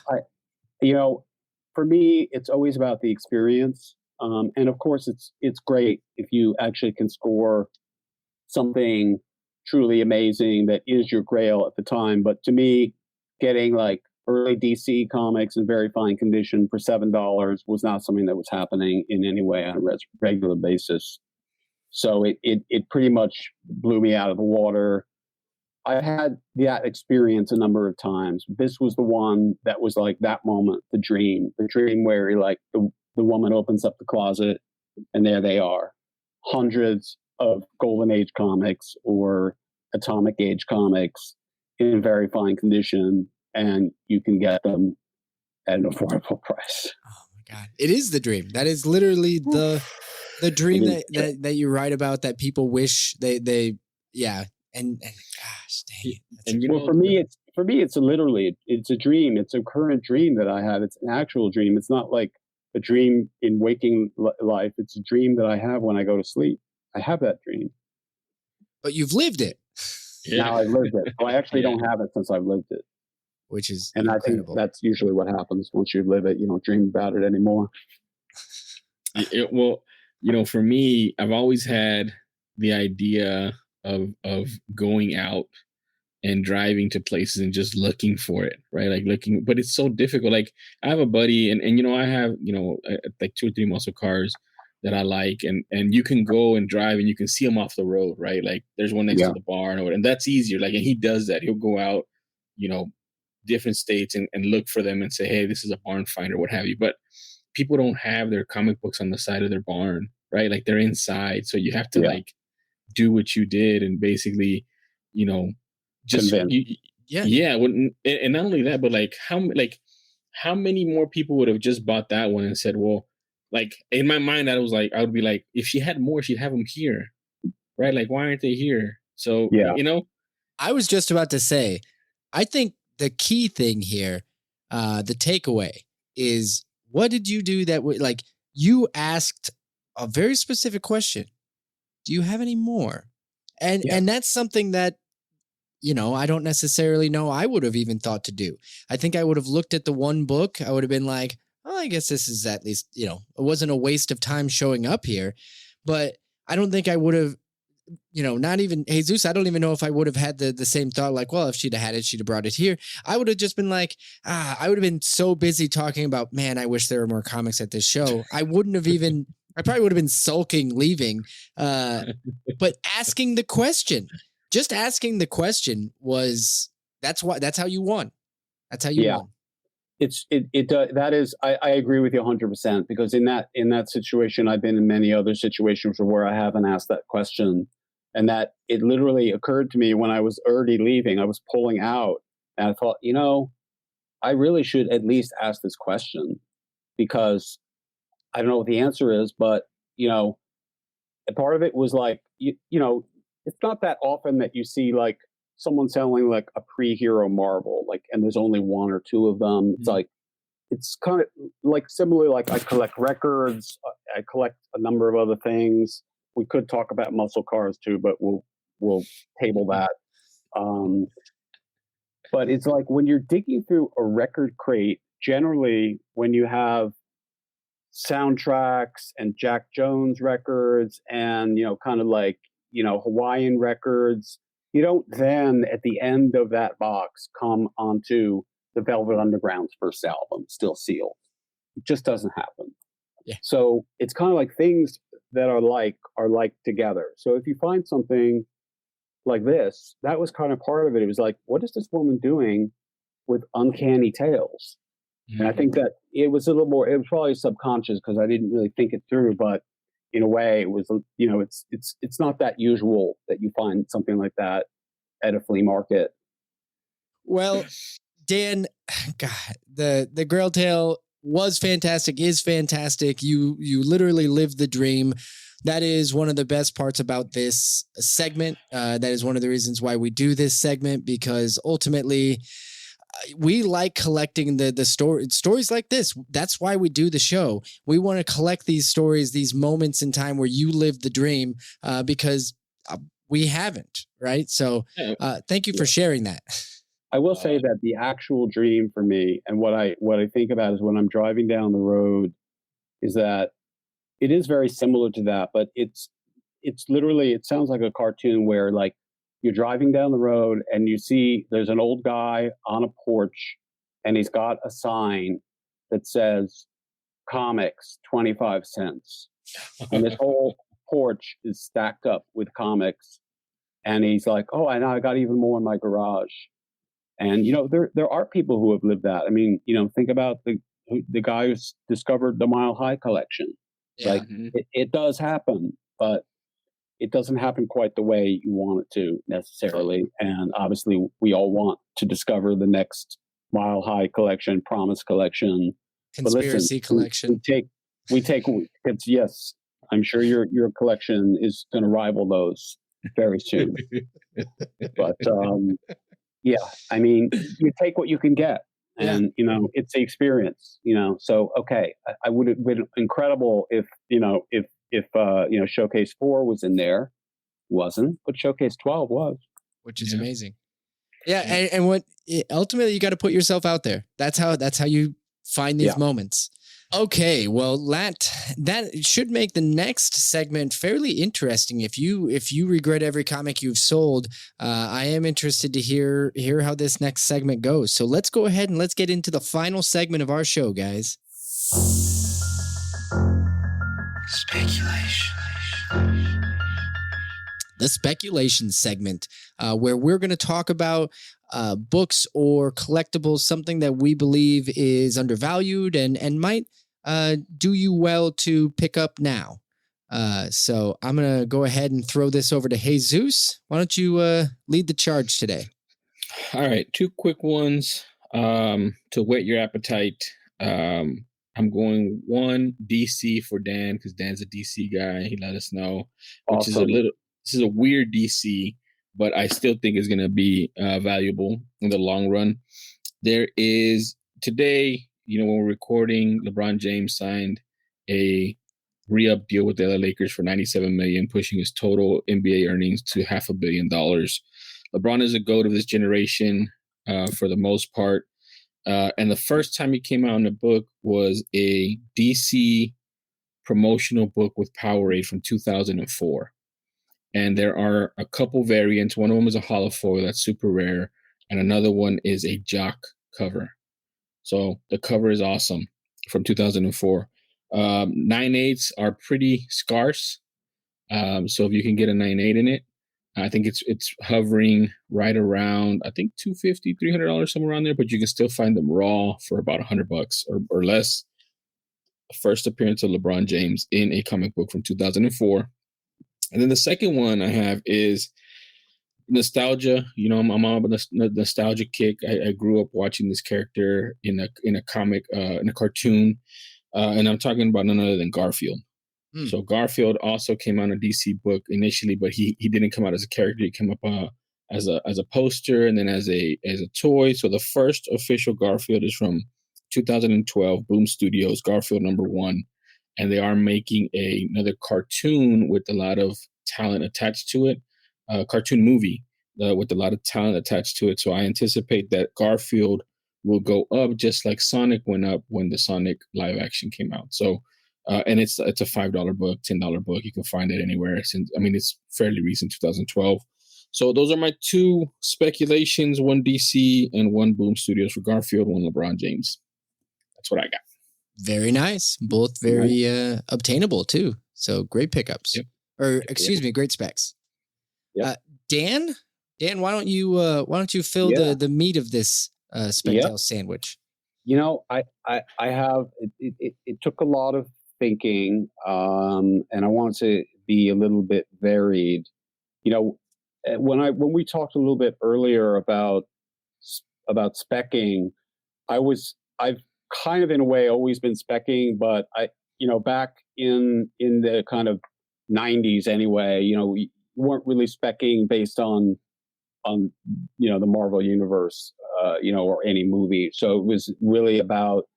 for me, it's always about the experience. And of course it's great if you actually can score something truly amazing that is your grail at the time. But to me, getting like early DC comics in very fine condition for $7 was not something that was happening in any way on a regular basis. So it pretty much blew me out of the water. I had that experience a number of times. This was the one that was like that moment, the dream where like the woman opens up the closet and there they are, hundreds of Golden Age comics or Atomic Age comics in very fine condition, and you can get them at an affordable price. Oh my God. It is the dream. That is literally the dream that you write about, that people wish they and gosh dang it. And you know, for me it's literally a dream. It's a current dream that I have. It's an actual dream. It's not like a dream in waking life. It's a dream that I have when I go to sleep. I have that dream. But you've lived it. Now I've lived it. So I actually don't have it since I've lived it. Which is incredible. I think that's usually what happens once you live it. You don't dream about it anymore. Well, you know, for me, I've always had the idea of going out and driving to places and just looking for it, right? Like looking, but it's so difficult. Like I have a buddy and you know, I have, you know, like 2 or 3 muscle cars that I like, and you can go and drive and you can see them off the road, right? Like there's one next to the barn or, and that's easier. Like, and he does that. He'll go out, you know, different states and look for them and say, hey, this is a barn finder, what have you. But people don't have their comic books on the side of their barn, right? Like they're inside. So you have to like do what you did and basically, you know, just well, and not only that, but like how many more people would have just bought that one and said, well, like in my mind, I would be like, if she had more, she'd have them here, right? Like, why aren't they here? So, you know, I was just about to say, I think the key thing here, the takeaway is What did you do that would, like, you asked a very specific question? Do you have any more? And that's something that, I don't necessarily know I would have even thought to do. I think I would have looked at the one book. I would have been like, oh, I guess this is at least, it wasn't a waste of time showing up here. But I don't think I would have, not even Jesus. I don't even know if I would have had the same thought, like, well, if she'd have had it, she'd have brought it here. I would have just been like, I would have been so busy talking about, man, I wish there were more comics at this show. I probably would have been sulking, leaving. But asking the question, just asking the question that's how you won. That's how you won. That is, I agree with you 100%, because in that situation, I've been in many other situations where I haven't asked that question, and that it literally occurred to me when I was already leaving. I was pulling out, and I thought, I really should at least ask this question, because I don't know what the answer is, but a part of it was like, it's not that often that you see like someone selling like a pre-hero Marvel, like, and there's only one or two of them. It's like, it's kind of like similarly, like I collect records, I collect a number of other things. We could talk about muscle cars too, but we'll table that. But it's like when you're digging through a record crate, generally when you have soundtracks and Jack Jones records and, kind of like, Hawaiian records, you don't then at the end of that box come onto the Velvet Underground's first album, still sealed. It just doesn't happen. Yeah. So it's kind of like things that are like together. So if you find something like this, that was kind of part of it. It was like, what is this woman doing with Uncanny Tales? Mm-hmm. And I think that it was probably subconscious because I didn't really think it through, but in a way it was, it's not that usual that you find something like that at a flea market. Well, Dan, God, the Grail Tale was fantastic, is fantastic. You literally lived the dream. That is one of the best parts about this segment. That is one of the reasons why we do this segment, because ultimately we like collecting the stories like this. That's why we do the show. We want to collect these stories, these moments in time where you lived the dream, because we haven't, right? So thank you for sharing that. I will say that the actual dream for me, and what I think about is when I'm driving down the road, is that it is very similar to that, but it's literally, it sounds like a cartoon where like you're driving down the road and you see there's an old guy on a porch and he's got a sign that says comics 25 cents. And this whole porch is stacked up with comics. And he's like, oh, and I got even more in my garage. And, there are people who have lived that. I mean, think about the guy who discovered the Mile High collection. Yeah. Like it does happen, but it doesn't happen quite the way you want it to necessarily. And obviously we all want to discover the next Mile High collection, Promise collection, conspiracy collection. We take it's, yes, I'm sure your collection is going to rival those very soon. But yeah, I mean, you take what you can get, and it's the experience. So okay, I would have been incredible if Showcase 4 was in there. Wasn't, but Showcase 12 was, which is amazing. Yeah, and what ultimately you got to put yourself out there. That's how you find these moments. Okay, well, that should make the next segment fairly interesting. If you regret every comic you've sold, I am interested to hear how this next segment goes. So let's go ahead and let's get into the final segment of our show, guys. Speculation. The speculation segment, where we're going to talk about books or collectibles, something that we believe is undervalued and might do you well to pick up now. So I'm going to go ahead and throw this over to Jesus. Why don't you lead the charge today? All right. 2 quick ones to whet your appetite. I'm going 1 DC for Dan, because Dan's a DC guy. He let us know, which is this is a weird DC, but I still think it's going to be valuable in the long run. There is today, when we're recording, LeBron James signed a re-up deal with the LA Lakers for $97 million, pushing his total NBA earnings to $500 million. LeBron is a GOAT of this generation for the most part. And the first time he came out in the book was a DC promotional book with Powerade from 2004. And there are a couple variants. One of them is a holofoil that's super rare, and another one is a jock cover. So the cover is awesome from 2004. 9/8s are pretty scarce. So if you can get a 9/8 in it, I think it's hovering right around, I think $250, $300, somewhere around there, but you can still find them raw for about $100 or less. The first appearance of LeBron James in a comic book from 2004. And then the second one I have is nostalgia. I'm on a nostalgia kick. I grew up watching this character in a comic, in a cartoon. And I'm talking about none other than Garfield. So Garfield also came out in a DC book initially, but he didn't come out as a character. He came up as a poster and then as a toy. So the first official Garfield is from 2012, Boom Studios, Garfield #1, and they are making another cartoon with a lot of talent attached to it, cartoon movie with a lot of talent attached to it. So I anticipate that Garfield will go up just like Sonic went up when the Sonic live action came out. So, and it's a $5 book, $10 book. You can find it anywhere. It's fairly recent, 2012. So those are my two speculations, one DC and one Boom Studios for Garfield, one LeBron James. That's what I got. Very nice. Both very obtainable too. So great pickups. Yep. Or excuse me, great specs. Yep. Dan, why don't you fill the meat of this Spectacle sandwich? I have it took a lot of thinking, and I want to be a little bit varied. When we talked a little bit earlier about specking, I've kind of in a way always been specking, but back in the kind of 90s anyway, we weren't really specking based on the Marvel universe, or any movie. So it was really about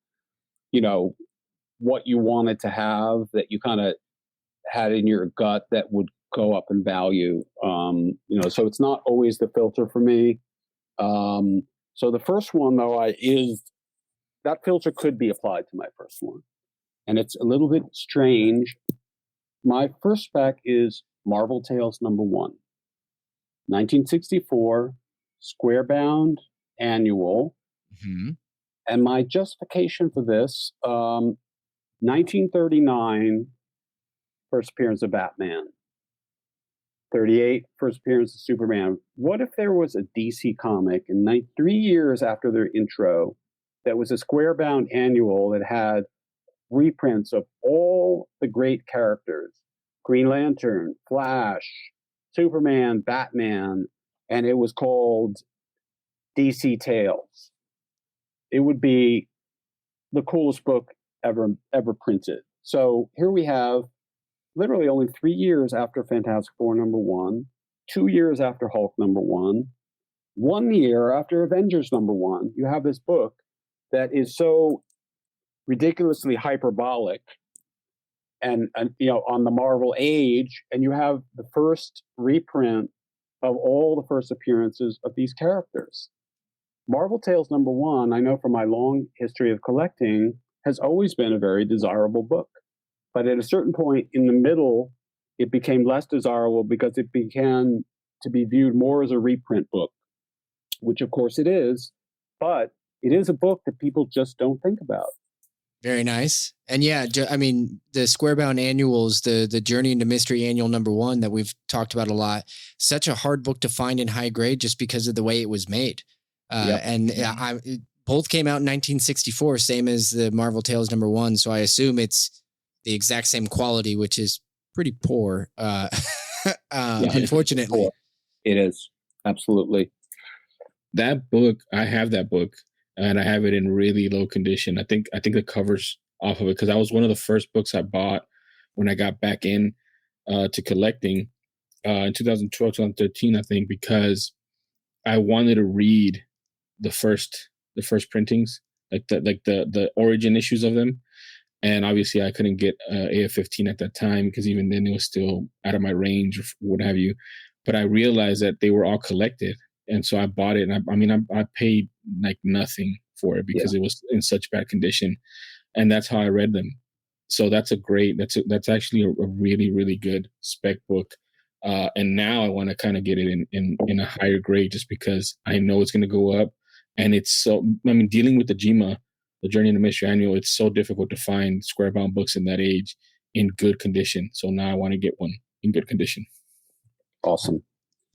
what you wanted to have that you kind of had in your gut that would go up in value. So it's not always the filter for me. So the first one though is that filter could be applied to my first one, and it's a little bit strange. My first spec is Marvel Tales #1, 1964, square bound annual. Mm-hmm. And my justification for this, 1939, first appearance of Batman. 38, first appearance of Superman. What if there was a DC comic in 3 years after their intro that was a square bound annual that had reprints of all the great characters? Green Lantern, Flash, Superman, Batman, and it was called DC Tales. It would be the coolest book ever printed. So here we have literally only 3 years after Fantastic Four #1, 2 years after Hulk #1, 1 year after Avengers #1. You have this book that is so ridiculously hyperbolic and on the Marvel age, and you have the first reprint of all the first appearances of these characters. Marvel Tales #1, I know from my long history of collecting, has always been a very desirable book. But at a certain point in the middle, it became less desirable because it began to be viewed more as a reprint book, which of course it is, but it is a book that people just don't think about. Very nice. And the square bound annuals, the Journey into Mystery annual #1 that we've talked about a lot, such a hard book to find in high grade just because of the way it was made. Both came out in 1964, same as the Marvel Tales #1. So I assume it's the exact same quality, which is pretty poor. Unfortunately, it is absolutely. That book, I have that book, and I have it in really low condition. I think the cover's off of it because that was one of the first books I bought when I got back in to collecting in 2012, 2013, I think, because I wanted to read the first printings like the origin issues of them. And obviously I couldn't get AF-15 at that time because even then it was still out of my range or what have you. But I realized that they were all collected. And so I bought it. And I paid like nothing for it because it was in such bad condition. And that's how I read them. So that's that's actually a really, really good spec book. And now I want to kind of get it in a higher grade just because I know it's going to go up. And it's dealing with the JIMA, the Journey into Mystery Annual, it's so difficult to find square bound books in that age in good condition. So now I want to get one in good condition. Awesome.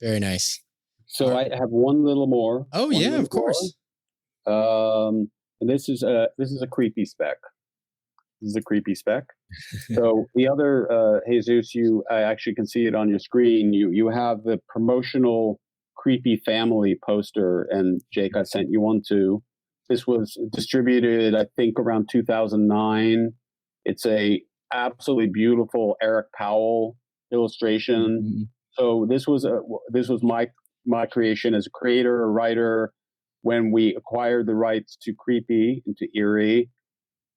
Very nice. So I have one little more. Oh yeah, of course. And this is a creepy spec. So the other Jesus, I actually can see it on your screen. You have the promotional Creepy Family poster, and Jake, I sent you one too. This was distributed, I think, around 2009. It's a absolutely beautiful Eric Powell illustration. Mm-hmm. So this was my creation as a creator, a writer. When we acquired the rights to Creepy and to Eerie,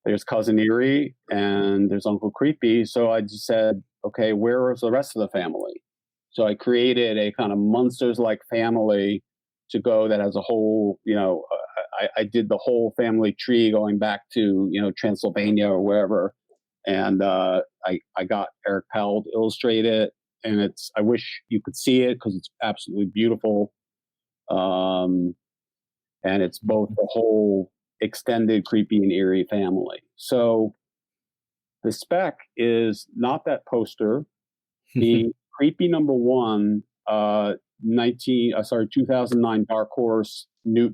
there's Cousin Eerie and there's Uncle Creepy. So I just said, okay, where is the rest of the family? So I created a kind of monsters-like family to go that has a whole, I did the whole family tree going back to, Transylvania or wherever. And I got Eric Powell to illustrate it. And I wish you could see it because it's absolutely beautiful. And it's both the whole extended Creepy and Eerie family. So the spec is not that poster. The Creepy #1, 2009 Dark Horse,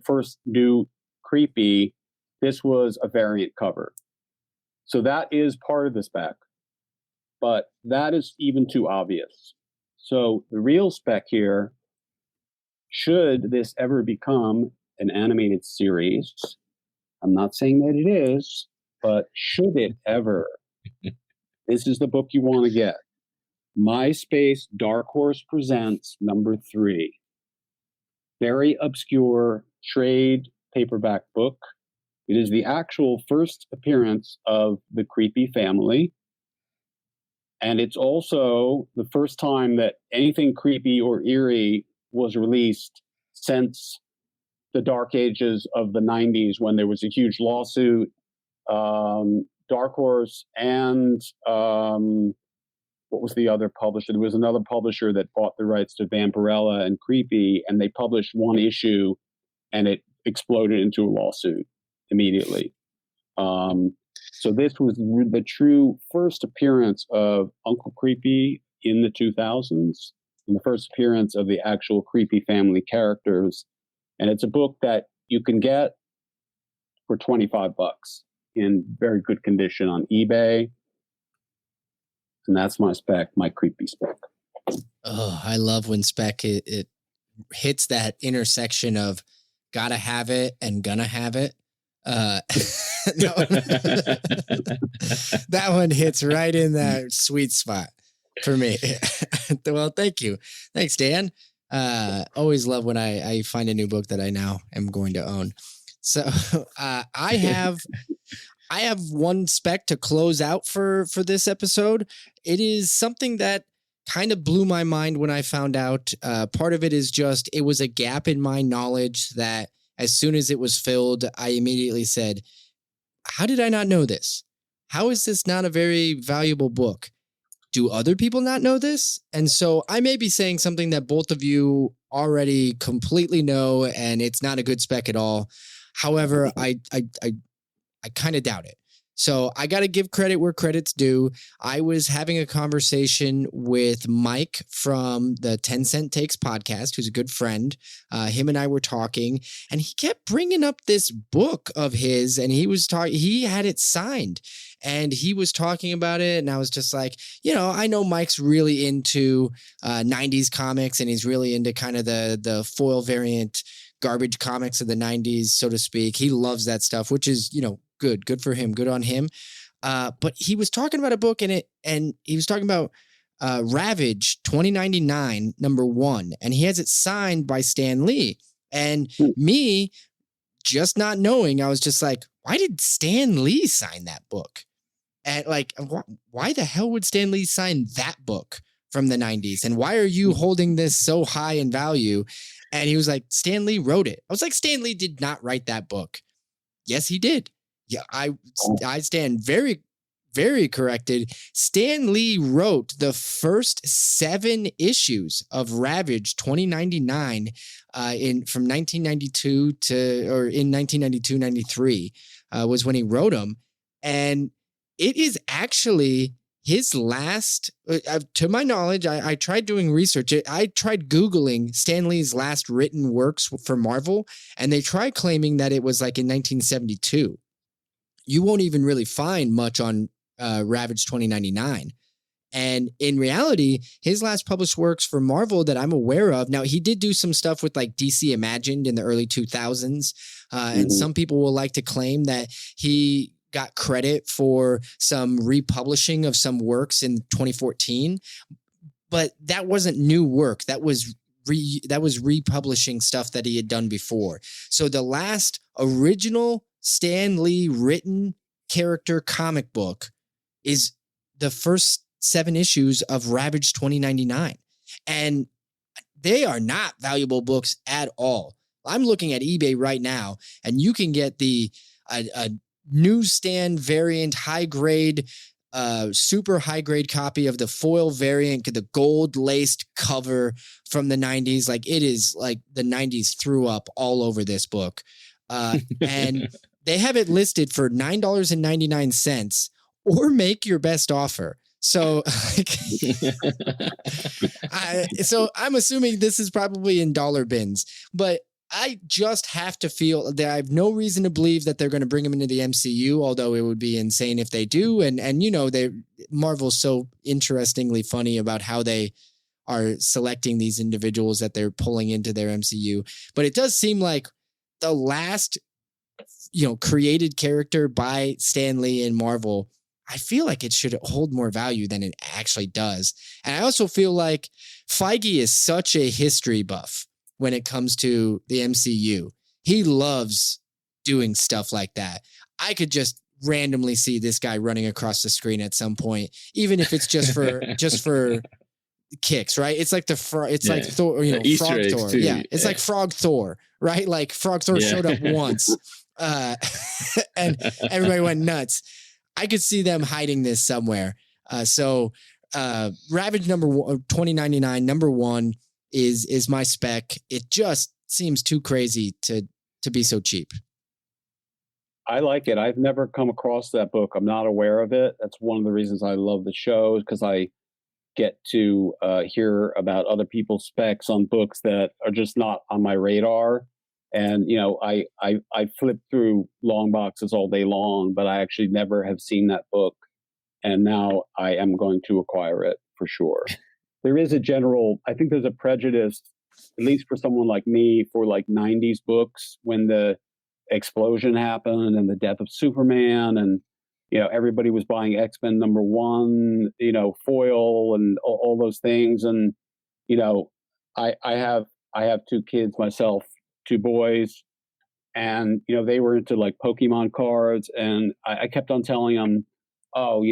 first new Creepy. This was a variant cover. So that is part of the spec, but that is even too obvious. So the real spec here, should this ever become an animated series, I'm not saying that it is, but should it ever, this is the book you want to get. MySpace Dark Horse Presents #3. Very obscure trade paperback book. It is the actual first appearance of the Creepy family. And it's also the first time that anything creepy or eerie was released since the dark ages of the 90s when there was a huge lawsuit. Dark Horse and what was the other publisher? There was another publisher that bought the rights to Vampirella and Creepy, and they published one issue, and it exploded into a lawsuit immediately. So this was the true first appearance of Uncle Creepy in the 2000s, and the first appearance of the actual Creepy family characters. And it's a book that you can get for $25 in very good condition on eBay. And that's my spec, my Creepy spec. Oh, I love when spec it hits that intersection of gotta have it and gonna have it. That one hits right in that sweet spot for me. Well, thank you. Thanks, Dan. Always love when I find a new book that I now am going to own. So I have one spec to close out for this episode. It is something that kind of blew my mind when I found out. Part of it is just, it was a gap in my knowledge that as soon as it was filled, I immediately said, how did I not know this? How is this not a very valuable book? Do other people not know this? And so I may be saying something that both of you already completely know, and it's not a good spec at all. However, I kind of doubt it. So I got to give credit where credit's due. I was having a conversation with Mike from the 10 Cent Takes podcast, who's a good friend. Him and I were talking, and he kept bringing up this book of his, and he had it signed, and he was talking about it. And I was just like, I know Mike's really into 90s comics, and he's really into kind of the foil variant garbage comics of the 90s, so to speak. He loves that stuff, which is, good for him. Good on him. But he was talking about a book and he was talking about Ravage 2099 #1, and he has it signed by Stan Lee. And me just not knowing, I was just like, why did Stan Lee sign that book? And like, why the hell would Stan Lee sign that book from the 90s? And why are you holding this so high in value? And he was like, Stan Lee wrote it. I was like, Stan Lee did not write that book. Yes, he did. Yeah, I stand very, very corrected. Stan Lee wrote the first 7 issues of Ravage 2099 from 1992 in 1992-93 was when he wrote them. And it is actually his last, to my knowledge, I tried doing research. I tried Googling Stan Lee's last written works for Marvel, and they tried claiming that it was like in 1972. You won't even really find much on Ravage 2099. And in reality, his last published works for Marvel that I'm aware of, now he did do some stuff with like DC Imagined in the early 2000s. And some people will like to claim that he got credit for some republishing of some works in 2014, but that wasn't new work. That was republishing stuff that he had done before. So the last original Stan Lee written character comic book is the first 7 issues of Ravage 2099. And they are not valuable books at all. I'm looking at eBay right now, and you can get a newsstand variant, high grade, super high grade copy of the foil variant, the gold laced cover from the 90s. Like, it is like the 90s threw up all over this book. And they have it listed for $9.99 or make your best offer. So, so I'm assuming this is probably in dollar bins, but I just have to feel that I have no reason to believe that they're going to bring him into the MCU, although it would be insane if they do. And you know, Marvel's so interestingly funny about how they are selecting these individuals that they're pulling into their MCU. But it does seem like the last, created character by Stan Lee in Marvel, I feel like it should hold more value than it actually does. And I also feel like Feige is such a history buff when it comes to the MCU. He loves doing stuff like that. I could just randomly see this guy running across the screen at some point, even if it's just for kicks, right? It's like like Thor, Easter Frog eggs Thor. too. Yeah, it's like Frog Thor, right? Like Frog Thor showed up once, and everybody went nuts. I could see them hiding this somewhere. So Ravage 2099 number 1 is my spec. It just seems too crazy to be so cheap. I like it. I've never come across that book. I'm not aware of it. That's one of the reasons I love the show, because I get to hear about other people's specs on books that are just not on my radar. And, I flip through long boxes all day long, but I actually never have seen that book. And now I am going to acquire it for sure. There is I think there's a prejudice, at least for someone like me, for like 90s books when the explosion happened and the death of Superman, and, everybody was buying X-Men #1, foil and all those things. And, I have 2 kids myself, 2 boys, and, they were into like Pokemon cards. And I kept on telling them, oh,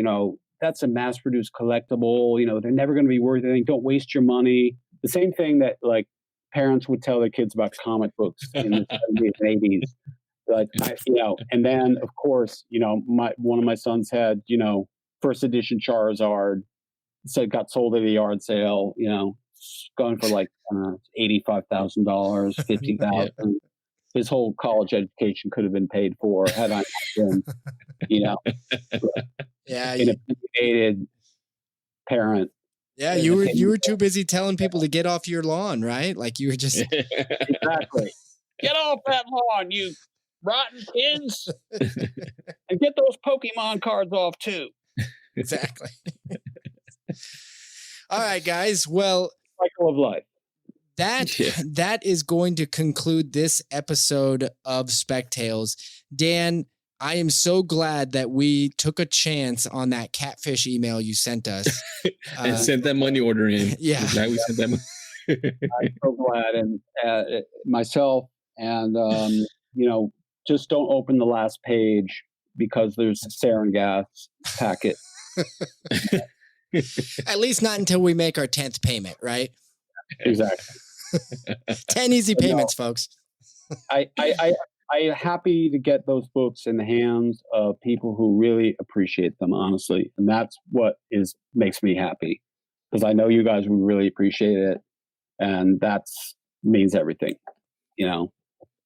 that's a mass-produced collectible. They're never going to be worth anything. Don't waste your money. The same thing that like parents would tell their kids about comic books in the 70s and 80s. Like, and then of course, one of my sons had, first edition Charizard. So it got sold at a yard sale. Going for like $85,000, $50,000. His whole college education could have been paid for had I been, an opinionated parent. Yeah, you were too busy telling people to get off your lawn, right? Like you were just exactly. Get off that lawn, you rotten kids, and get those Pokemon cards off too. Exactly. All right, guys. Well, cycle of life. That is going to conclude this episode of Spec Tales. Dan, I am so glad that we took a chance on that catfish email you sent us. And sent that money order in. Yeah. Glad we sent that money. I'm so glad. And myself and, just don't open the last page because there's a sarin gas packet. At least not until we make our 10th payment, right? Exactly. 10 easy payments, folks. I'm happy to get those books in the hands of people who really appreciate them, honestly. And that's what makes me happy, because I know you guys would really appreciate it. And that's means everything, you know?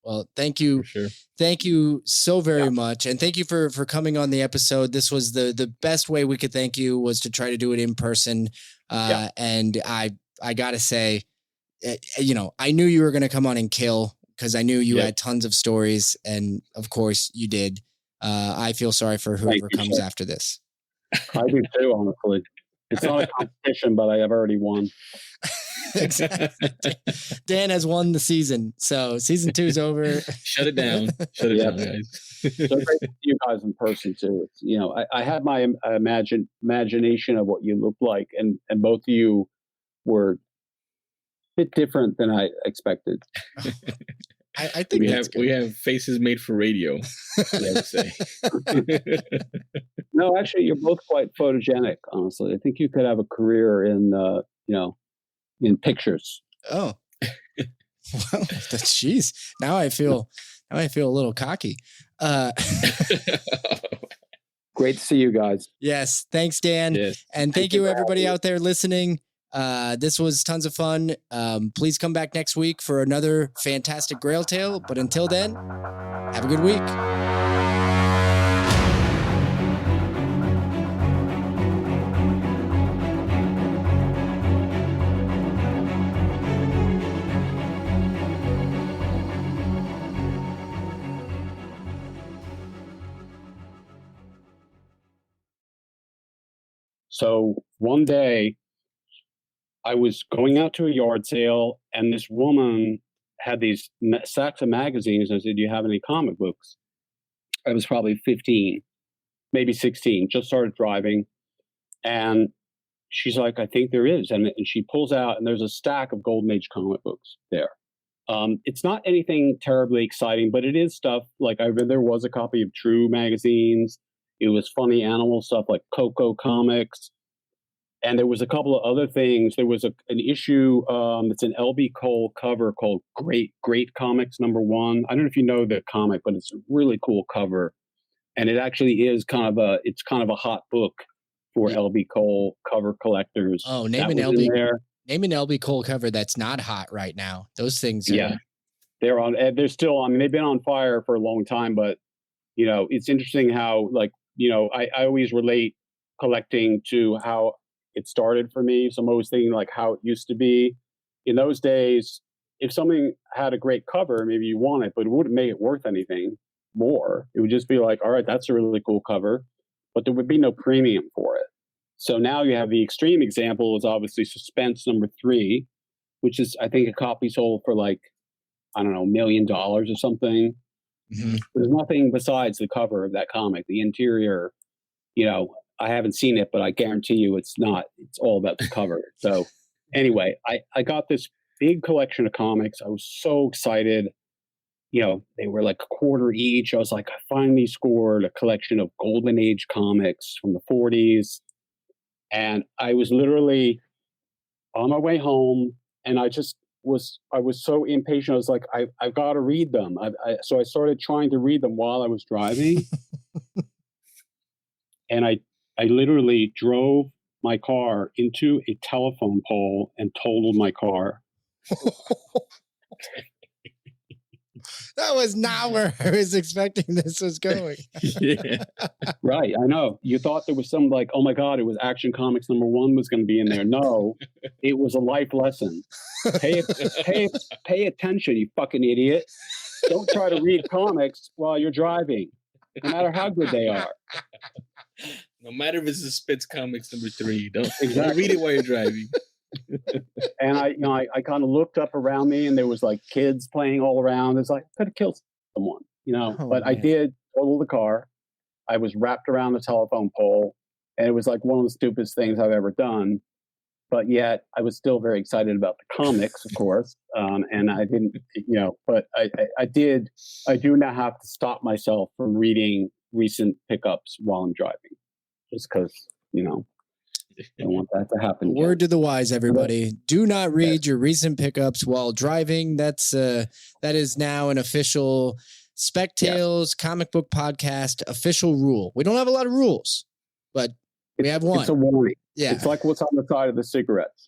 Well, thank you. For sure. Thank you so very much. And thank you for coming on the episode. This was the best way we could thank you, was to try to do it in person. And I got to say, you know, I knew you were going to come on and kill, because I knew you had tons of stories, and of course you did. I feel sorry for whoever comes after this. I do too, honestly. It's not a competition, but I have already won. Exactly. Dan has won the season, so season 2 is over. Shut it down. Shut it down, guys. So great to see you guys in person too. It's, you know, I had my imagination of what you look like, and both of you were a bit different than I expected. I think we have faces made for radio. I would say. No, actually, you're both quite photogenic. Honestly, I think you could have a career in in pictures. Oh, well, jeez. Now I feel a little cocky. Great to see you guys. Yes, thanks, Dan, and thank you everybody out there listening. This was tons of fun. Please come back next week for another fantastic Grail tale. But until then, have a good week. So one day, I was going out to a yard sale, and this woman had these sacks of magazines. I said, "Do you have any comic books?" I was probably 15, maybe 16, just started driving. And she's like, "I think there is." And she pulls out, and there's a stack of Golden Age comic books there. It's not anything terribly exciting, but it is stuff like there was a copy of True magazines. It was funny animal stuff like Coco Comics. And there was a couple of other things. There was an issue, it's an LB Cole cover called Great Comics #1. I don't know if you know the comic, but it's a really cool cover. And it actually is kind of a hot book for LB Cole cover collectors. Oh, name an LB Cole cover that's not hot right now. Those things are... They're still on. I mean, they've been on fire for a long time, but you know, it's interesting how, like, you know, I always relate collecting to how it started for me. So I'm always thinking like how it used to be. In those days, if something had a great cover, maybe you want it, but it wouldn't make it worth anything more. It would just be like, all right, that's a really cool cover, but there would be no premium for it. So now you have the extreme example is obviously Suspense #3, which is, I think, a copy sold for like, I don't know, $1 million or something. Mm-hmm. There's nothing besides the cover of that comic. The interior, you know, I haven't seen it, but I guarantee you it's not. It's all about the cover. So anyway, I got this big collection of comics. I was so excited. You know, they were like a quarter each. I was like, I finally scored a collection of Golden Age comics from the 40s. And I was literally on my way home, and I was so impatient. I was like, I've got to read them. So I started trying to read them while I was driving. And I literally drove my car into a telephone pole and totaled my car. That was not where I was expecting this was going. Yeah. Right. I know. You thought there was some like, oh my God, it was Action Comics #1 was going to be in there. No, it was a life lesson. Pay attention, you fucking idiot. Don't try to read comics while you're driving, no matter how good they are. No matter if it's the Spitz Comics #3, don't Exactly. read it while you're driving. And I kind of looked up around me, and there was like kids playing all around. It's like, I could have killed someone, you know. Oh, but man. I did total the car. I was wrapped around the telephone pole, and it was like one of the stupidest things I've ever done. but yet I was still very excited about the comics, of course. And I didn't, but I do now have to stop myself from reading recent pickups while I'm driving, just because, I don't want that to happen again. Word to the wise, everybody. Do not read your recent pickups while driving. That is now an official Spec Tales comic book podcast official rule. We don't have a lot of rules, but we have one. It's a warning. Yeah. It's like what's on the side of the cigarettes,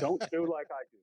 Don't do like I do.